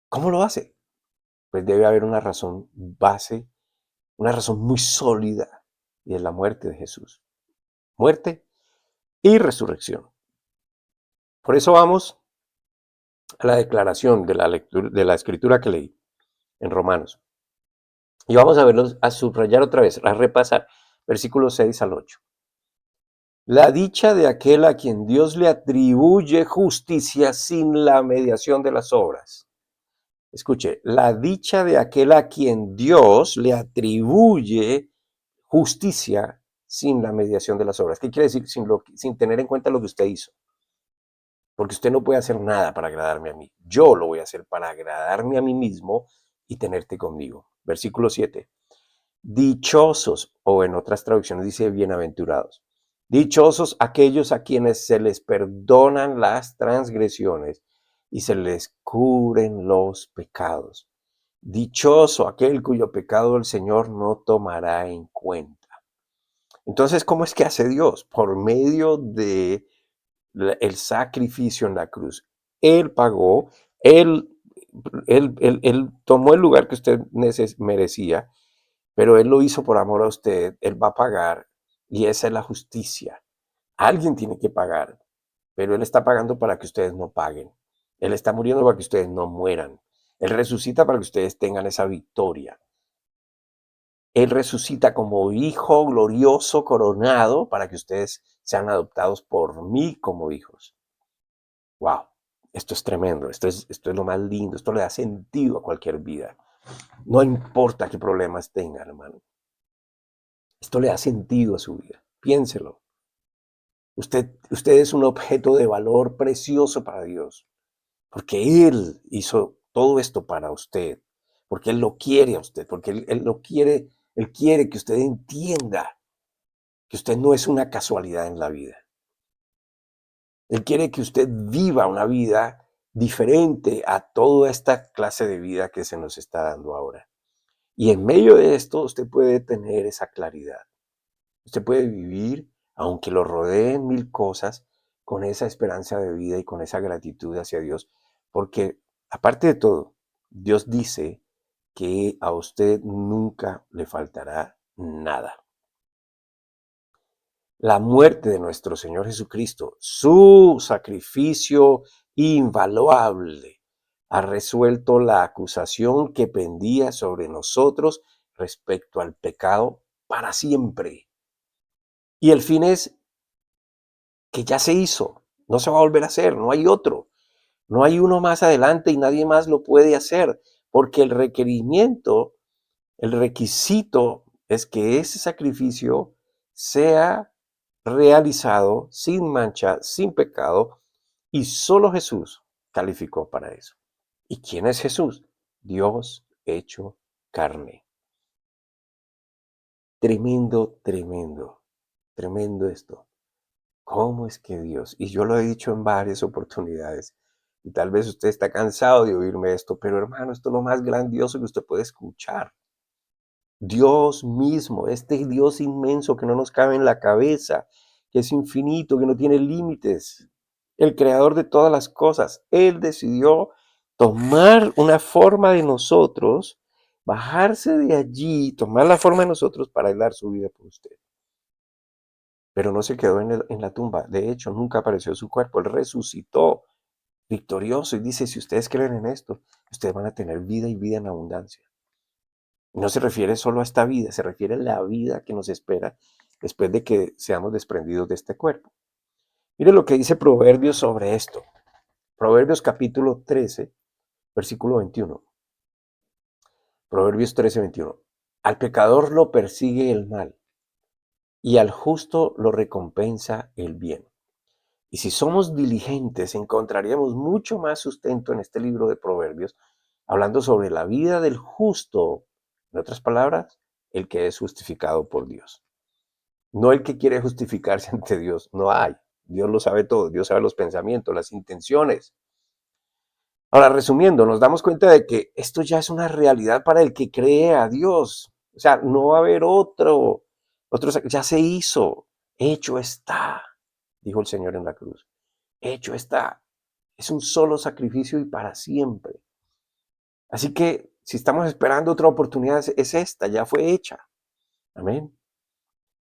¿Cómo lo hace? Pues debe haber una razón base, una razón muy sólida, y es la muerte de Jesús. Muerte y resurrección. Por eso vamos a la declaración de la lectura, de la escritura que leí en Romanos. Y vamos a verlos, a subrayar otra vez, a repasar, versículos 6 al 8. La dicha de aquel a quien Dios le atribuye justicia sin la mediación de las obras. Escuche, la dicha de aquel a quien Dios le atribuye justicia sin la mediación de las obras. ¿Qué quiere decir? Sin tener en cuenta lo que usted hizo. Porque usted no puede hacer nada para agradarme a mí. Yo lo voy a hacer para agradarme a mí mismo y tenerte conmigo. Versículo 7. Dichosos, o en otras traducciones dice bienaventurados. Dichosos aquellos a quienes se les perdonan las transgresiones y se les cubren los pecados. Dichoso aquel cuyo pecado el Señor no tomará en cuenta. Entonces, ¿cómo es que hace Dios? Por medio de el sacrificio en la cruz. Él pagó, Él, él tomó el lugar que usted merecía, pero Él lo hizo por amor a usted. Él va a pagar y esa es la justicia. Alguien tiene que pagar, pero Él está pagando para que ustedes no paguen. Él está muriendo para que ustedes no mueran. Él resucita para que ustedes tengan esa victoria. Él resucita como hijo glorioso, coronado, para que ustedes sean adoptados por mí como hijos. Wow, esto es tremendo, esto es lo más lindo, esto le da sentido a cualquier vida. No importa qué problemas tenga, hermano. Esto le da sentido a su vida. Piénselo. Usted es un objeto de valor precioso para Dios, porque Él hizo todo esto para usted, porque Él lo quiere a usted, porque Él lo quiere, Él quiere que usted entienda que usted no es una casualidad en la vida. Él quiere que usted viva una vida diferente a toda esta clase de vida que se nos está dando ahora. Y en medio de esto usted puede tener esa claridad. Usted puede vivir, aunque lo rodeen mil cosas, con esa esperanza de vida y con esa gratitud hacia Dios. Porque aparte de todo, Dios dice que a usted nunca le faltará nada. La muerte de nuestro Señor Jesucristo, su sacrificio invaluable, ha resuelto la acusación que pendía sobre nosotros respecto al pecado para siempre. Y el fin es que ya se hizo, no se va a volver a hacer, no hay otro. No hay uno más adelante y nadie más lo puede hacer, porque el requisito es que ese sacrificio sea realizado sin mancha, sin pecado, y solo Jesús calificó para eso. ¿Y quién es Jesús? Dios hecho carne. Tremendo, tremendo, tremendo esto. ¿Cómo es que Dios? Y yo lo he dicho en varias oportunidades, y tal vez usted está cansado de oírme esto, pero hermano, esto es lo más grandioso que usted puede escuchar. Dios mismo, este Dios inmenso que no nos cabe en la cabeza, que es infinito, que no tiene límites, el creador de todas las cosas, Él decidió tomar una forma de nosotros, bajarse de allí, tomar la forma de nosotros para dar su vida por usted. Pero no se quedó en la tumba, de hecho, nunca apareció su cuerpo, Él resucitó victorioso y dice, si ustedes creen en esto, ustedes van a tener vida y vida en abundancia. No se refiere solo a esta vida, se refiere a la vida que nos espera después de que seamos desprendidos de este cuerpo. Mire lo que dice Proverbios sobre esto. Proverbios capítulo 13, versículo 21. Proverbios 13, 21. Al pecador lo persigue el mal y al justo lo recompensa el bien. Y si somos diligentes, encontraríamos mucho más sustento en este libro de Proverbios, hablando sobre la vida del justo, en otras palabras, el que es justificado por Dios. No el que quiere justificarse ante Dios, no hay. Dios lo sabe todo, Dios sabe los pensamientos, las intenciones. Ahora, resumiendo, nos damos cuenta de que esto ya es una realidad para el que cree a Dios. O sea, no va a haber otro, ya se hizo, hecho está, dijo el Señor en la cruz. Hecho está. Es un solo sacrificio y para siempre. Así que si estamos esperando otra oportunidad, es esta, ya fue hecha. Amén.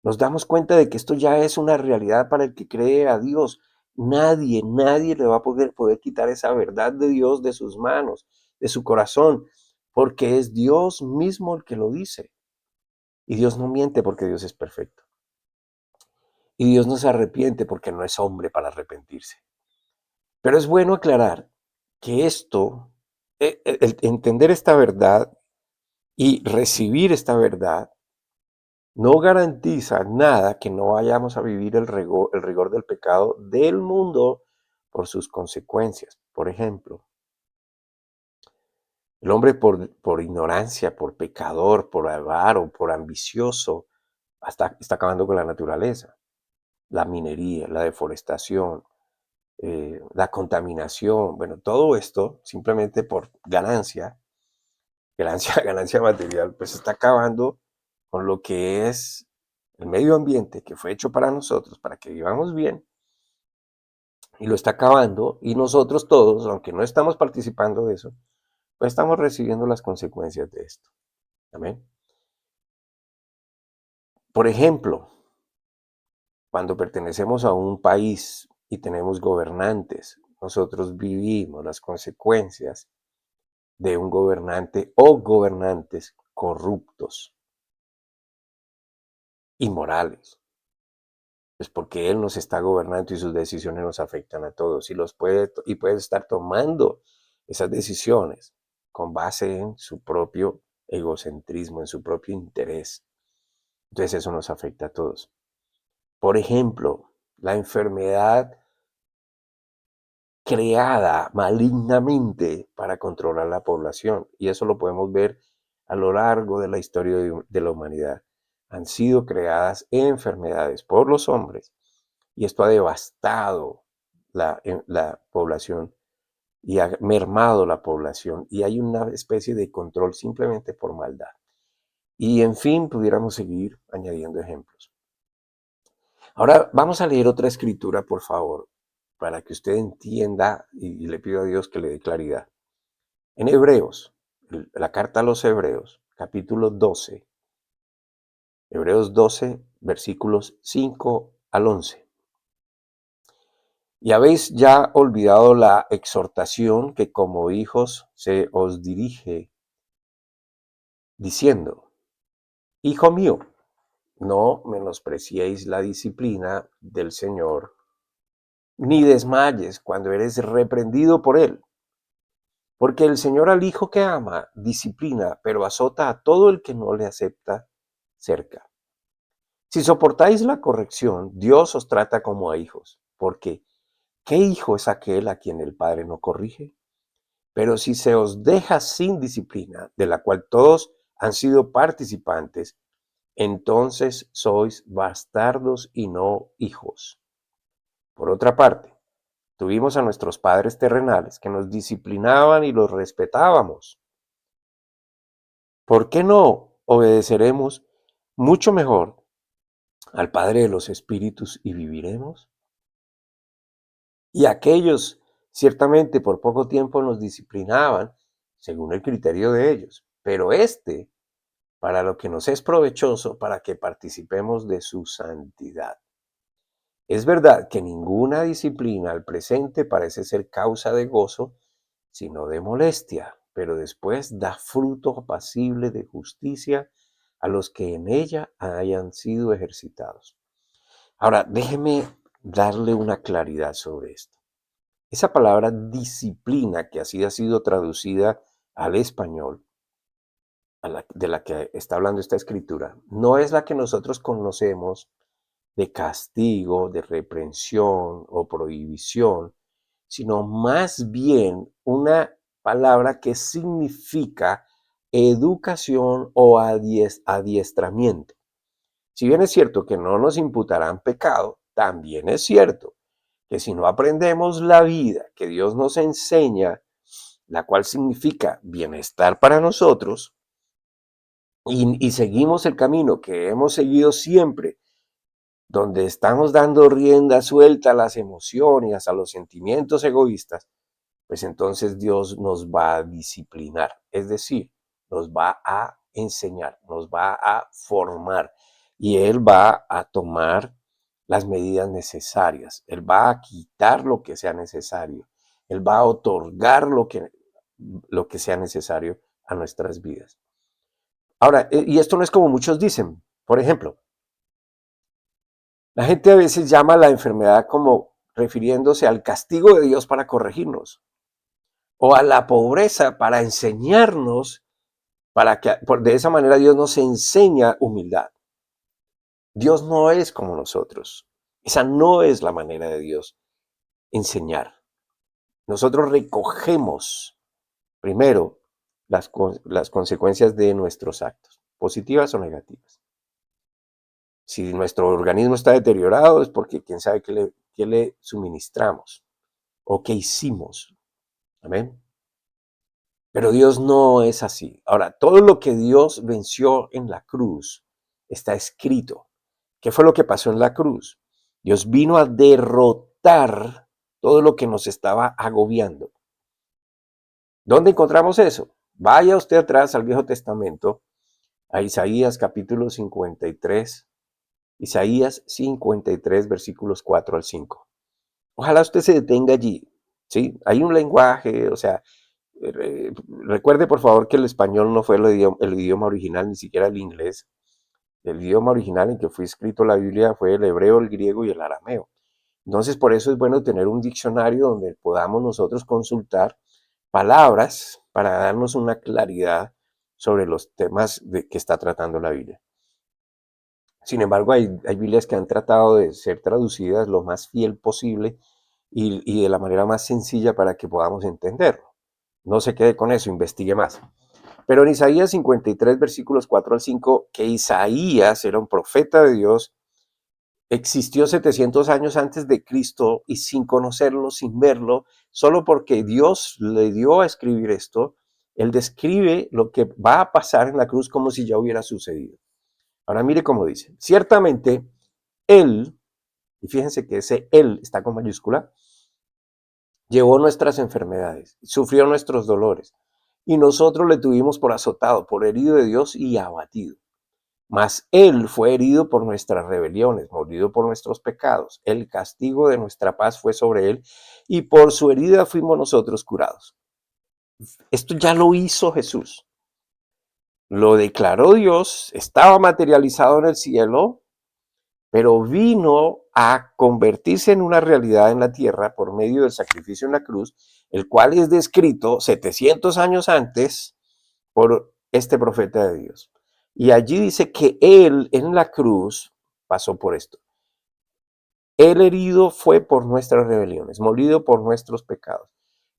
Nos damos cuenta de que esto ya es una realidad para el que cree a Dios. Nadie le va a poder quitar esa verdad de Dios de sus manos, de su corazón, porque es Dios mismo el que lo dice. Y Dios no miente porque Dios es perfecto. Y Dios no se arrepiente porque no es hombre para arrepentirse. Pero es bueno aclarar que esto, el entender esta verdad y recibir esta verdad, no garantiza nada que no vayamos a vivir el rigor del pecado del mundo por sus consecuencias. Por ejemplo, el hombre por ignorancia, por pecador, por avaro, por ambicioso, hasta está acabando con la naturaleza. la minería, la deforestación, la contaminación, bueno, todo esto simplemente por ganancia material, pues está acabando con lo que es el medio ambiente que fue hecho para nosotros, para que vivamos bien, y lo está acabando, y nosotros todos, aunque no estamos participando de eso, pues estamos recibiendo las consecuencias de esto. Amén. Por ejemplo, cuando pertenecemos a un país y tenemos gobernantes, nosotros vivimos las consecuencias de un gobernante o gobernantes corruptos, inmorales. Pues porque él nos está gobernando y sus decisiones nos afectan a todos y puede estar tomando esas decisiones con base en su propio egocentrismo, en su propio interés. Entonces eso nos afecta a todos. Por ejemplo, la enfermedad creada malignamente para controlar la población. Y eso lo podemos ver a lo largo de la historia de la humanidad. Han sido creadas enfermedades por los hombres y esto ha devastado la población y ha mermado la población y hay una especie de control simplemente por maldad. Y en fin, pudiéramos seguir añadiendo ejemplos. Ahora vamos a leer otra escritura, por favor, para que usted entienda y le pido a Dios que le dé claridad. En Hebreos, la carta a los Hebreos, capítulo 12, Hebreos 12, versículos 5 al 11. Y habéis ya olvidado la exhortación que como hijos se os dirige, diciendo, Hijo mío, no menospreciéis la disciplina del Señor, ni desmayes cuando eres reprendido por él. Porque el Señor al hijo que ama disciplina, pero azota a todo el que no le acepta cerca. Si soportáis la corrección, Dios os trata como a hijos, porque ¿qué hijo es aquel a quien el Padre no corrige? Pero si se os deja sin disciplina, de la cual todos han sido participantes, entonces sois bastardos y no hijos. Por otra parte, tuvimos a nuestros padres terrenales que nos disciplinaban y los respetábamos. ¿Por qué no obedeceremos mucho mejor al Padre de los Espíritus y viviremos? Y aquellos ciertamente por poco tiempo nos disciplinaban según el criterio de ellos, pero para lo que nos es provechoso, para que participemos de su santidad. Es verdad que ninguna disciplina al presente parece ser causa de gozo, sino de molestia, pero después da fruto apacible de justicia a los que en ella hayan sido ejercitados. Ahora, déjeme darle una claridad sobre esto. Esa palabra disciplina, que así ha sido traducida al español, de la que está hablando esta escritura, no es la que nosotros conocemos de castigo, de reprensión o prohibición, sino más bien una palabra que significa educación o adiestramiento. Si bien es cierto que no nos imputarán pecado, también es cierto que si no aprendemos la vida que Dios nos enseña, la cual significa bienestar para nosotros, y seguimos el camino que hemos seguido siempre, donde estamos dando rienda suelta a las emociones, a los sentimientos egoístas, pues entonces Dios nos va a disciplinar, es decir, nos va a enseñar, nos va a formar y Él va a tomar las medidas necesarias, Él va a quitar lo que sea necesario, Él va a otorgar lo que sea necesario a nuestras vidas. Ahora, y esto no es como muchos dicen, por ejemplo, la gente a veces llama a la enfermedad como refiriéndose al castigo de Dios para corregirnos o a la pobreza para enseñarnos, para que de esa manera Dios nos enseña humildad. Dios no es como nosotros. Esa no es la manera de Dios enseñar. Nosotros recogemos primero las consecuencias de nuestros actos, positivas o negativas. Si nuestro organismo está deteriorado es porque quién sabe qué le suministramos o qué hicimos. Amén. Pero Dios no es así. Ahora, todo lo que Dios venció en la cruz está escrito. ¿Qué fue lo que pasó en la cruz? Dios vino a derrotar todo lo que nos estaba agobiando. ¿Dónde encontramos eso? Vaya usted atrás al Viejo Testamento, a Isaías capítulo 53, Isaías 53, versículos 4 al 5. Ojalá usted se detenga allí, ¿sí? Hay un lenguaje, o sea, recuerde por favor que el español no fue el idioma original, ni siquiera el inglés. El idioma original en que fue escrito la Biblia fue el hebreo, el griego y el arameo. Entonces, por eso es bueno tener un diccionario donde podamos nosotros consultar palabras para darnos una claridad sobre los temas que está tratando la Biblia. Sin embargo, hay Biblias que han tratado de ser traducidas lo más fiel posible y de la manera más sencilla para que podamos entenderlo. No se quede con eso, investigue más. Pero en Isaías 53, versículos 4 al 5, que Isaías era un profeta de Dios, existió 700 años antes de Cristo y sin conocerlo, sin verlo, solo porque Dios le dio a escribir esto, él describe lo que va a pasar en la cruz como si ya hubiera sucedido. Ahora mire cómo dice, ciertamente él, y fíjense que ese él está con mayúscula, llevó nuestras enfermedades, sufrió nuestros dolores, y nosotros le tuvimos por azotado, por herido de Dios y abatido. Mas él fue herido por nuestras rebeliones, molido por nuestros pecados. El castigo de nuestra paz fue sobre él, y por su herida fuimos nosotros curados. Esto ya lo hizo Jesús. Lo declaró Dios, estaba materializado en el cielo, pero vino a convertirse en una realidad en la tierra por medio del sacrificio en la cruz, el cual es descrito 700 años antes por este profeta de Dios. Y allí dice que él en la cruz pasó por esto. El herido fue por nuestras rebeliones, molido por nuestros pecados.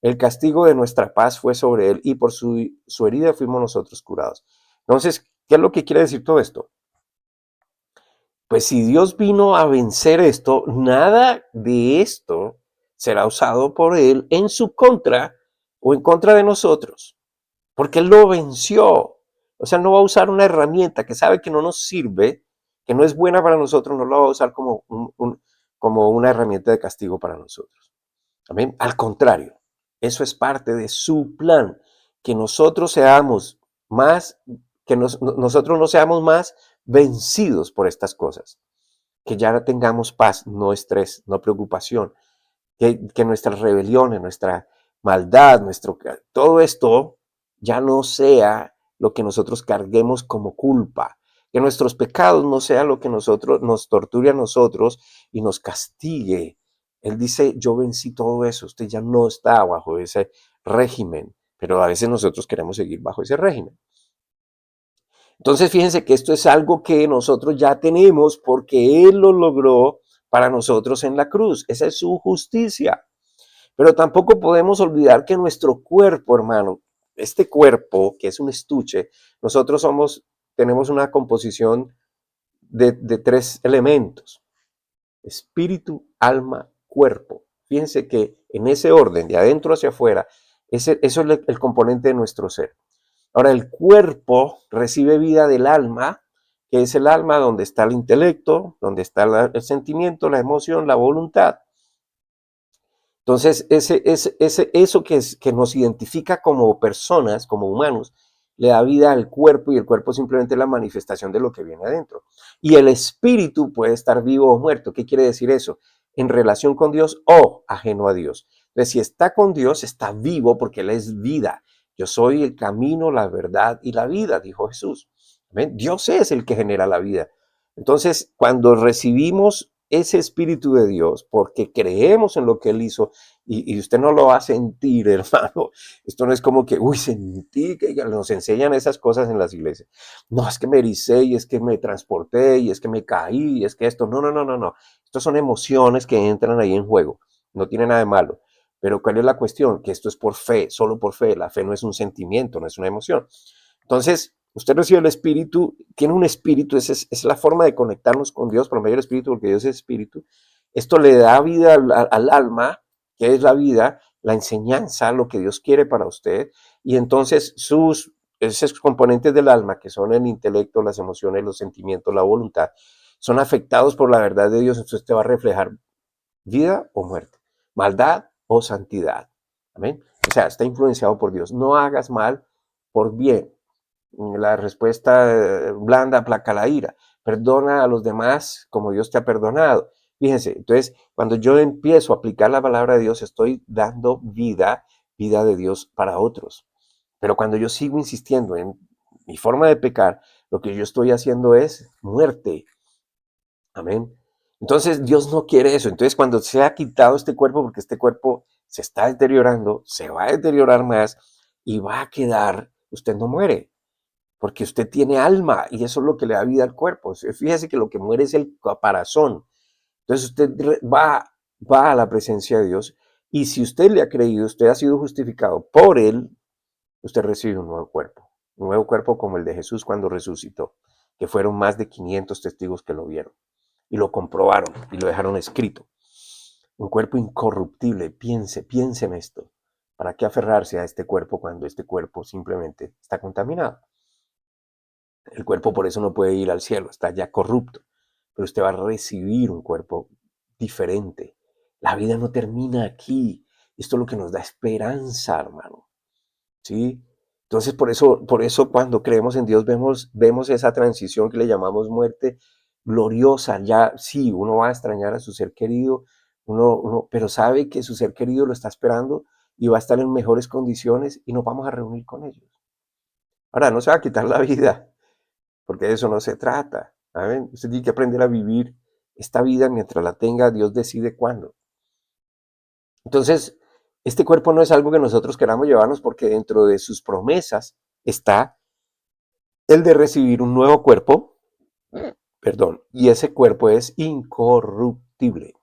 El castigo de nuestra paz fue sobre él y por su herida fuimos nosotros curados. Entonces, ¿qué es lo que quiere decir todo esto? Pues si Dios vino a vencer esto, nada de esto será usado por él en su contra o en contra de nosotros, porque él lo venció. O sea, no va a usar una herramienta que sabe que no nos sirve, que no es buena para nosotros, no la va a usar como, como una herramienta de castigo para nosotros. Amén. Al contrario, eso es parte de su plan, que nosotros seamos más, que nosotros no seamos más vencidos por estas cosas, que ya tengamos paz, no estrés, no preocupación, que nuestras rebeliones, nuestra maldad, todo esto ya no sea lo que nosotros carguemos como culpa, que nuestros pecados no sean lo que nos torture a nosotros y nos castigue. Él dice, yo vencí todo eso, usted ya no está bajo ese régimen, pero a veces nosotros queremos seguir bajo ese régimen. Entonces, fíjense que esto es algo que nosotros ya tenemos porque Él lo logró para nosotros en la cruz. Esa es su justicia. Pero tampoco podemos olvidar que nuestro cuerpo, hermano, este cuerpo que es un estuche, nosotros tenemos una composición de tres elementos: espíritu, alma, cuerpo. Fíjense que en ese orden, de adentro hacia afuera, eso es el componente de nuestro ser. Ahora, el cuerpo recibe vida del alma, que es el alma donde está el intelecto, donde está el sentimiento, la emoción, la voluntad. Entonces, eso que nos identifica como personas, como humanos, le da vida al cuerpo y el cuerpo simplemente es la manifestación de lo que viene adentro. Y el espíritu puede estar vivo o muerto. ¿Qué quiere decir eso? En relación con Dios o ajeno a Dios. Entonces, si está con Dios, está vivo porque Él es vida. Yo soy el camino, la verdad y la vida, dijo Jesús. ¿Ven? Dios es el que genera la vida. Entonces, cuando recibimos ese Espíritu de Dios, porque creemos en lo que Él hizo, y usted no lo va a sentir, hermano. Esto no es como que, uy, sentí que nos enseñan esas cosas en las iglesias. No, es que me ericé, y es que me transporté, y es que me caí, y es que esto. No, no, no, no, no. Estas son emociones que entran ahí en juego. No tiene nada de malo. Pero ¿cuál es la cuestión? Que esto es por fe, solo por fe. La fe no es un sentimiento, no es una emoción. Entonces, Usted recibe el Espíritu, tiene un Espíritu, es la forma de conectarnos con Dios por medio del Espíritu, porque Dios es Espíritu. Esto le da vida al alma, que es la vida, la enseñanza, lo que Dios quiere para usted. Y entonces esos componentes del alma, que son el intelecto, las emociones, los sentimientos, la voluntad, son afectados por la verdad de Dios. Entonces te va a reflejar vida o muerte, maldad o santidad. Amén. O sea, está influenciado por Dios. No hagas mal por bien. La respuesta blanda aplaca la ira. Perdona a los demás como Dios te ha perdonado. Fíjense, entonces, cuando yo empiezo a aplicar la palabra de Dios, estoy dando vida de Dios para otros. Pero cuando yo sigo insistiendo en mi forma de pecar, lo que yo estoy haciendo es muerte. Amén. Entonces, Dios no quiere eso. Entonces, cuando se ha quitado este cuerpo, porque este cuerpo se está deteriorando, se va a deteriorar más y va a quedar, usted no muere porque usted tiene alma y eso es lo que le da vida al cuerpo. Fíjese que lo que muere es el caparazón. Entonces usted va a la presencia de Dios y si usted le ha creído, usted ha sido justificado por él, usted recibe un nuevo cuerpo como el de Jesús cuando resucitó, que fueron más de 500 testigos que lo vieron y lo comprobaron y lo dejaron escrito. Un cuerpo incorruptible, piense en esto. ¿Para qué aferrarse a este cuerpo cuando este cuerpo simplemente está contaminado? El cuerpo por eso no puede ir al cielo, está ya corrupto. Pero usted va a recibir un cuerpo diferente. La vida no termina aquí. Esto es lo que nos da esperanza, hermano. ¿Sí? Entonces, por eso cuando creemos en Dios vemos esa transición que le llamamos muerte gloriosa. Ya sí, uno va a extrañar a su ser querido, pero sabe que su ser querido lo está esperando y va a estar en mejores condiciones y nos vamos a reunir con ellos. Ahora, no se va a quitar la vida, porque de eso no se trata. ¿Saben? Usted tiene que aprender a vivir esta vida mientras la tenga, Dios decide cuándo. Entonces, este cuerpo no es algo que nosotros queramos llevarnos porque dentro de sus promesas está el de recibir un nuevo cuerpo, perdón, y ese cuerpo es incorruptible,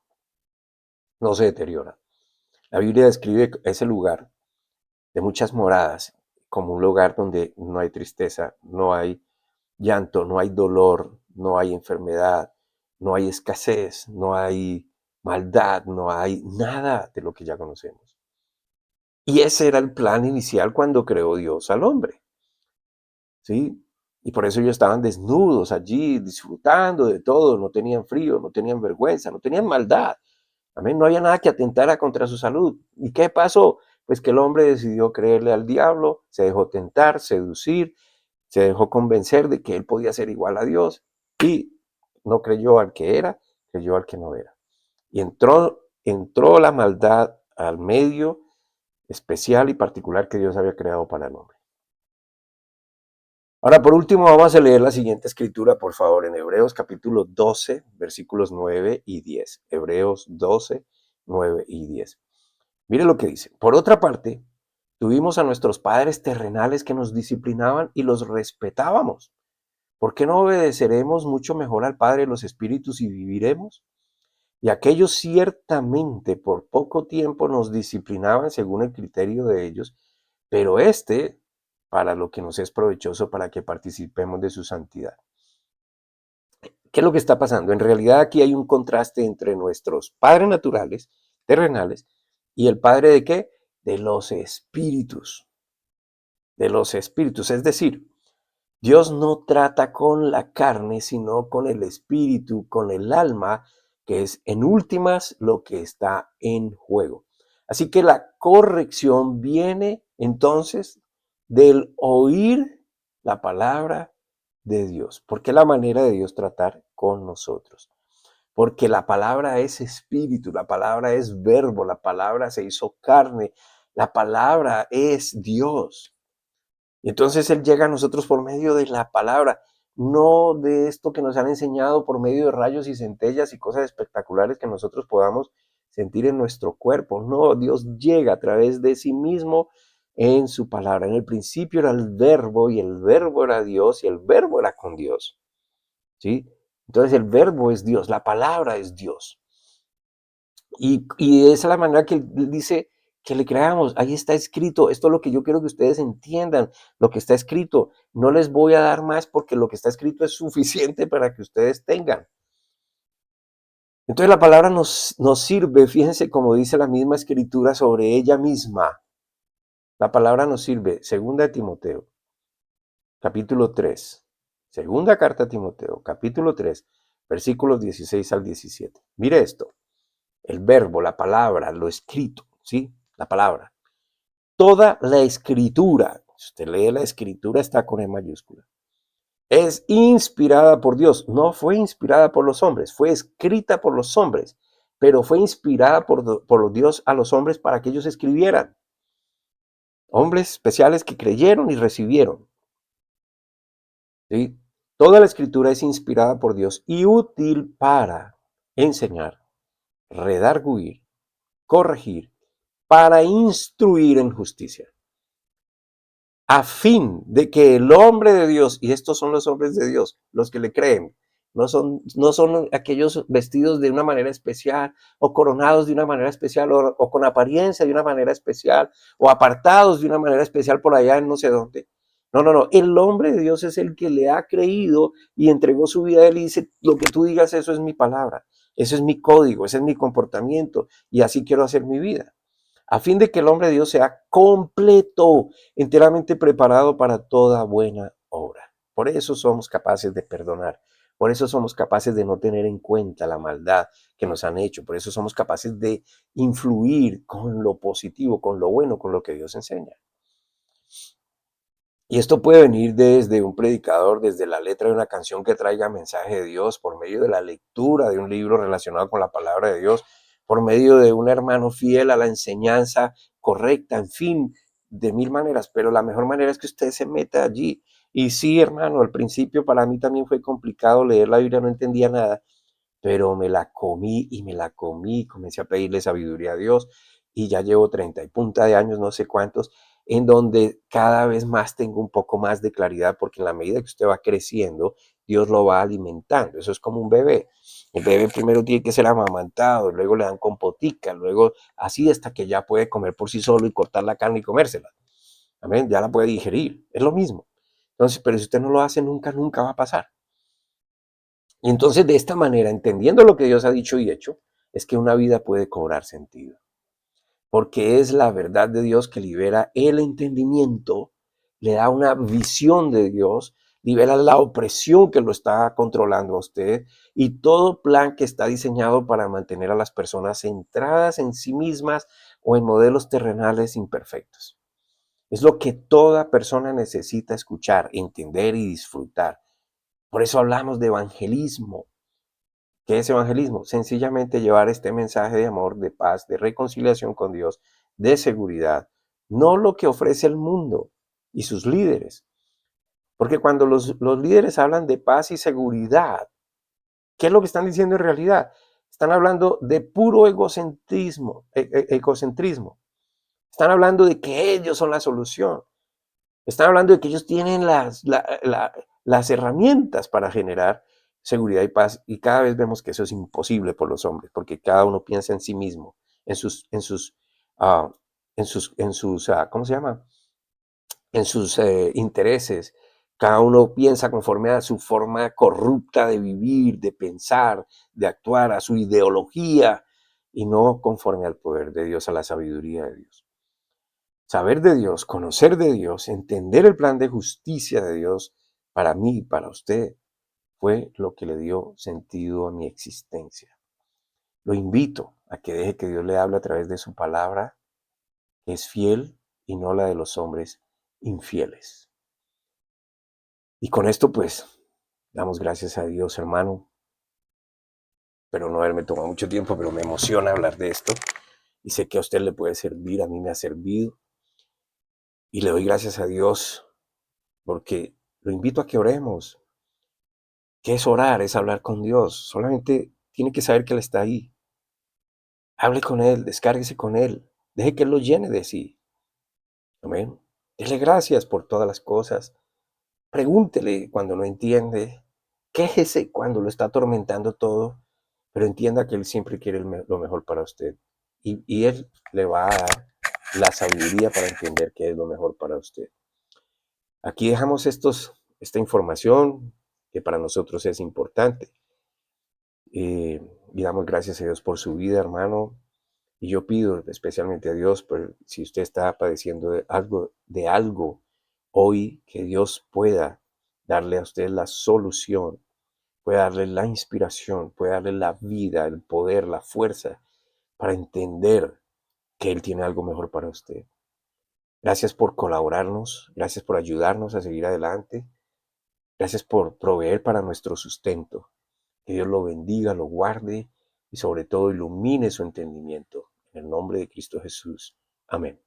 no se deteriora. La Biblia describe ese lugar de muchas moradas como un lugar donde no hay tristeza, no hay llanto, no hay dolor, no hay enfermedad, no hay escasez, no hay maldad, no hay nada de lo que ya conocemos. Y ese era el plan inicial cuando creó Dios al hombre, ¿sí? Y por eso ellos estaban desnudos allí, disfrutando de todo, no tenían frío, no tenían vergüenza, no tenían maldad. Amén, no había nada que atentara contra su salud. ¿Y qué pasó? Pues que el hombre decidió creerle al diablo, se dejó tentar, seducir, se dejó convencer de que él podía ser igual a Dios y no creyó al que era, creyó al que no era. Y entró la maldad al medio especial y particular que Dios había creado para el hombre. Ahora, por último, vamos a leer la siguiente escritura, por favor, en Hebreos capítulo 12, versículos 9 y 10. Hebreos 12, 9 y 10. Mire lo que dice. Por otra parte, tuvimos a nuestros padres terrenales que nos disciplinaban y los respetábamos. ¿Por qué no obedeceremos mucho mejor al Padre de los Espíritus y viviremos? Y aquellos ciertamente por poco tiempo nos disciplinaban según el criterio de ellos, pero para lo que nos es provechoso para que participemos de su santidad. ¿Qué es lo que está pasando? En realidad aquí hay un contraste entre nuestros padres naturales, terrenales, y el Padre de qué? De los espíritus. De los espíritus. Es decir, Dios no trata con la carne, sino con el espíritu, con el alma, que es en últimas lo que está en juego. Así que la corrección viene entonces del oír la palabra de Dios, porque es la manera de Dios tratar con nosotros. Porque la palabra es espíritu, la palabra es verbo, la palabra se hizo carne, la palabra es Dios. Y entonces Él llega a nosotros por medio de la palabra, no de esto que nos han enseñado por medio de rayos y centellas y cosas espectaculares que nosotros podamos sentir en nuestro cuerpo. No, Dios llega a través de sí mismo en su palabra. En el principio era el verbo y el verbo era Dios y el verbo era con Dios. ¿Sí? Entonces el verbo es Dios, la palabra es Dios. Y esa es la manera que Él dice que le creamos. Ahí está escrito. Esto es lo que yo quiero que ustedes entiendan. Lo que está escrito. No les voy a dar más porque lo que está escrito es suficiente para que ustedes tengan. Entonces la palabra nos sirve, fíjense como dice la misma escritura sobre ella misma. La palabra nos sirve, segunda de Timoteo, capítulo 3. Segunda carta a Timoteo, capítulo 3, versículos 16 al 17. Mire esto, el verbo, la palabra, lo escrito, ¿sí? La palabra. Toda la escritura, si usted lee la escritura, está con E mayúscula. Es inspirada por Dios. No fue inspirada por los hombres, fue escrita por los hombres, pero fue inspirada por Dios a los hombres para que ellos escribieran. Hombres especiales que creyeron y recibieron. ¿Sí? Toda la escritura es inspirada por Dios y útil para enseñar, redarguir, corregir, para instruir en justicia, a fin de que el hombre de Dios, y estos son los hombres de Dios, los que le creen, no son aquellos vestidos de una manera especial o coronados de una manera especial o con apariencia de una manera especial o apartados de una manera especial por allá en no sé dónde. No, no, no. El hombre de Dios es el que le ha creído y entregó su vida a él y dice, lo que tú digas, eso es mi palabra, eso es mi código, ese es mi comportamiento y así quiero hacer mi vida. A fin de que el hombre de Dios sea completo, enteramente preparado para toda buena obra. Por eso somos capaces de perdonar. Por eso somos capaces de no tener en cuenta la maldad que nos han hecho. Por eso somos capaces de influir con lo positivo, con lo bueno, con lo que Dios enseña. Y esto puede venir desde un predicador, desde la letra de una canción que traiga mensaje de Dios, por medio de la lectura de un libro relacionado con la palabra de Dios, por medio de un hermano fiel a la enseñanza correcta, en fin, de mil maneras. Pero la mejor manera es que usted se meta allí. Y sí, hermano, al principio para mí también fue complicado leer la Biblia, no entendía nada, pero me la comí y me la comí, comencé a pedirle sabiduría a Dios y ya llevo 30 y punta de años, no sé cuántos, en donde cada vez más tengo un poco más de claridad, porque en la medida que usted va creciendo, Dios lo va alimentando. Eso es como un bebé. El bebé primero tiene que ser amamantado, luego le dan compotica, luego así hasta que ya puede comer por sí solo y cortar la carne y comérsela. Amén, ya la puede digerir. Es lo mismo. Entonces, pero si usted no lo hace nunca, nunca va a pasar. Y entonces de esta manera, entendiendo lo que Dios ha dicho y hecho, es que una vida puede cobrar sentido. Porque es la verdad de Dios que libera el entendimiento, le da una visión de Dios, libera la opresión que lo está controlando a usted y todo plan que está diseñado para mantener a las personas centradas en sí mismas o en modelos terrenales imperfectos. Es lo que toda persona necesita escuchar, entender y disfrutar. Por eso hablamos de evangelismo. ¿Qué es evangelismo? Sencillamente llevar este mensaje de amor, de paz, de reconciliación con Dios, de seguridad, no lo que ofrece el mundo y sus líderes. Porque cuando los líderes hablan de paz y seguridad, ¿qué es lo que están diciendo en realidad? Están hablando de puro egocentrismo. Están hablando de que ellos son la solución. Están hablando de que ellos tienen las herramientas para generar seguridad y paz, y cada vez vemos que eso es imposible por los hombres, porque cada uno piensa en sí mismo, uh, ¿cómo se llama? En sus intereses. Cada uno piensa conforme a su forma corrupta de vivir, de pensar, de actuar, a su ideología, y no conforme al poder de Dios, a la sabiduría de Dios. Saber de Dios, conocer de Dios, entender el plan de justicia de Dios para mí y para usted fue lo que le dio sentido a mi existencia. Lo invito a que deje que Dios le hable a través de su palabra, que es fiel y no la de los hombres infieles. Y con esto pues damos gracias a Dios, hermano. Pero no haberme tomado mucho tiempo, pero me emociona hablar de esto. Y sé que a usted le puede servir, a mí me ha servido. Y le doy gracias a Dios porque lo invito a que oremos. ¿Qué es orar? Es hablar con Dios. Solamente tiene que saber que Él está ahí. Hable con Él, descárguese con Él. Deje que Él lo llene de sí. Amén. Dele gracias por todas las cosas. Pregúntele cuando no entiende. Quéjese cuando lo está atormentando todo. Pero entienda que Él siempre quiere lo mejor para usted. Y Él le va a dar la sabiduría para entender qué es lo mejor para usted. Aquí dejamos esta información que para nosotros es importante. Y damos gracias a Dios por su vida, hermano. Y yo pido especialmente a Dios, si usted está padeciendo de algo hoy, que Dios pueda darle a usted la solución, pueda darle la inspiración, pueda darle la vida, el poder, la fuerza para entender que Él tiene algo mejor para usted. Gracias por colaborarnos, gracias por ayudarnos a seguir adelante, gracias por proveer para nuestro sustento. Que Dios lo bendiga, lo guarde y sobre todo ilumine su entendimiento. En el nombre de Cristo Jesús. Amén.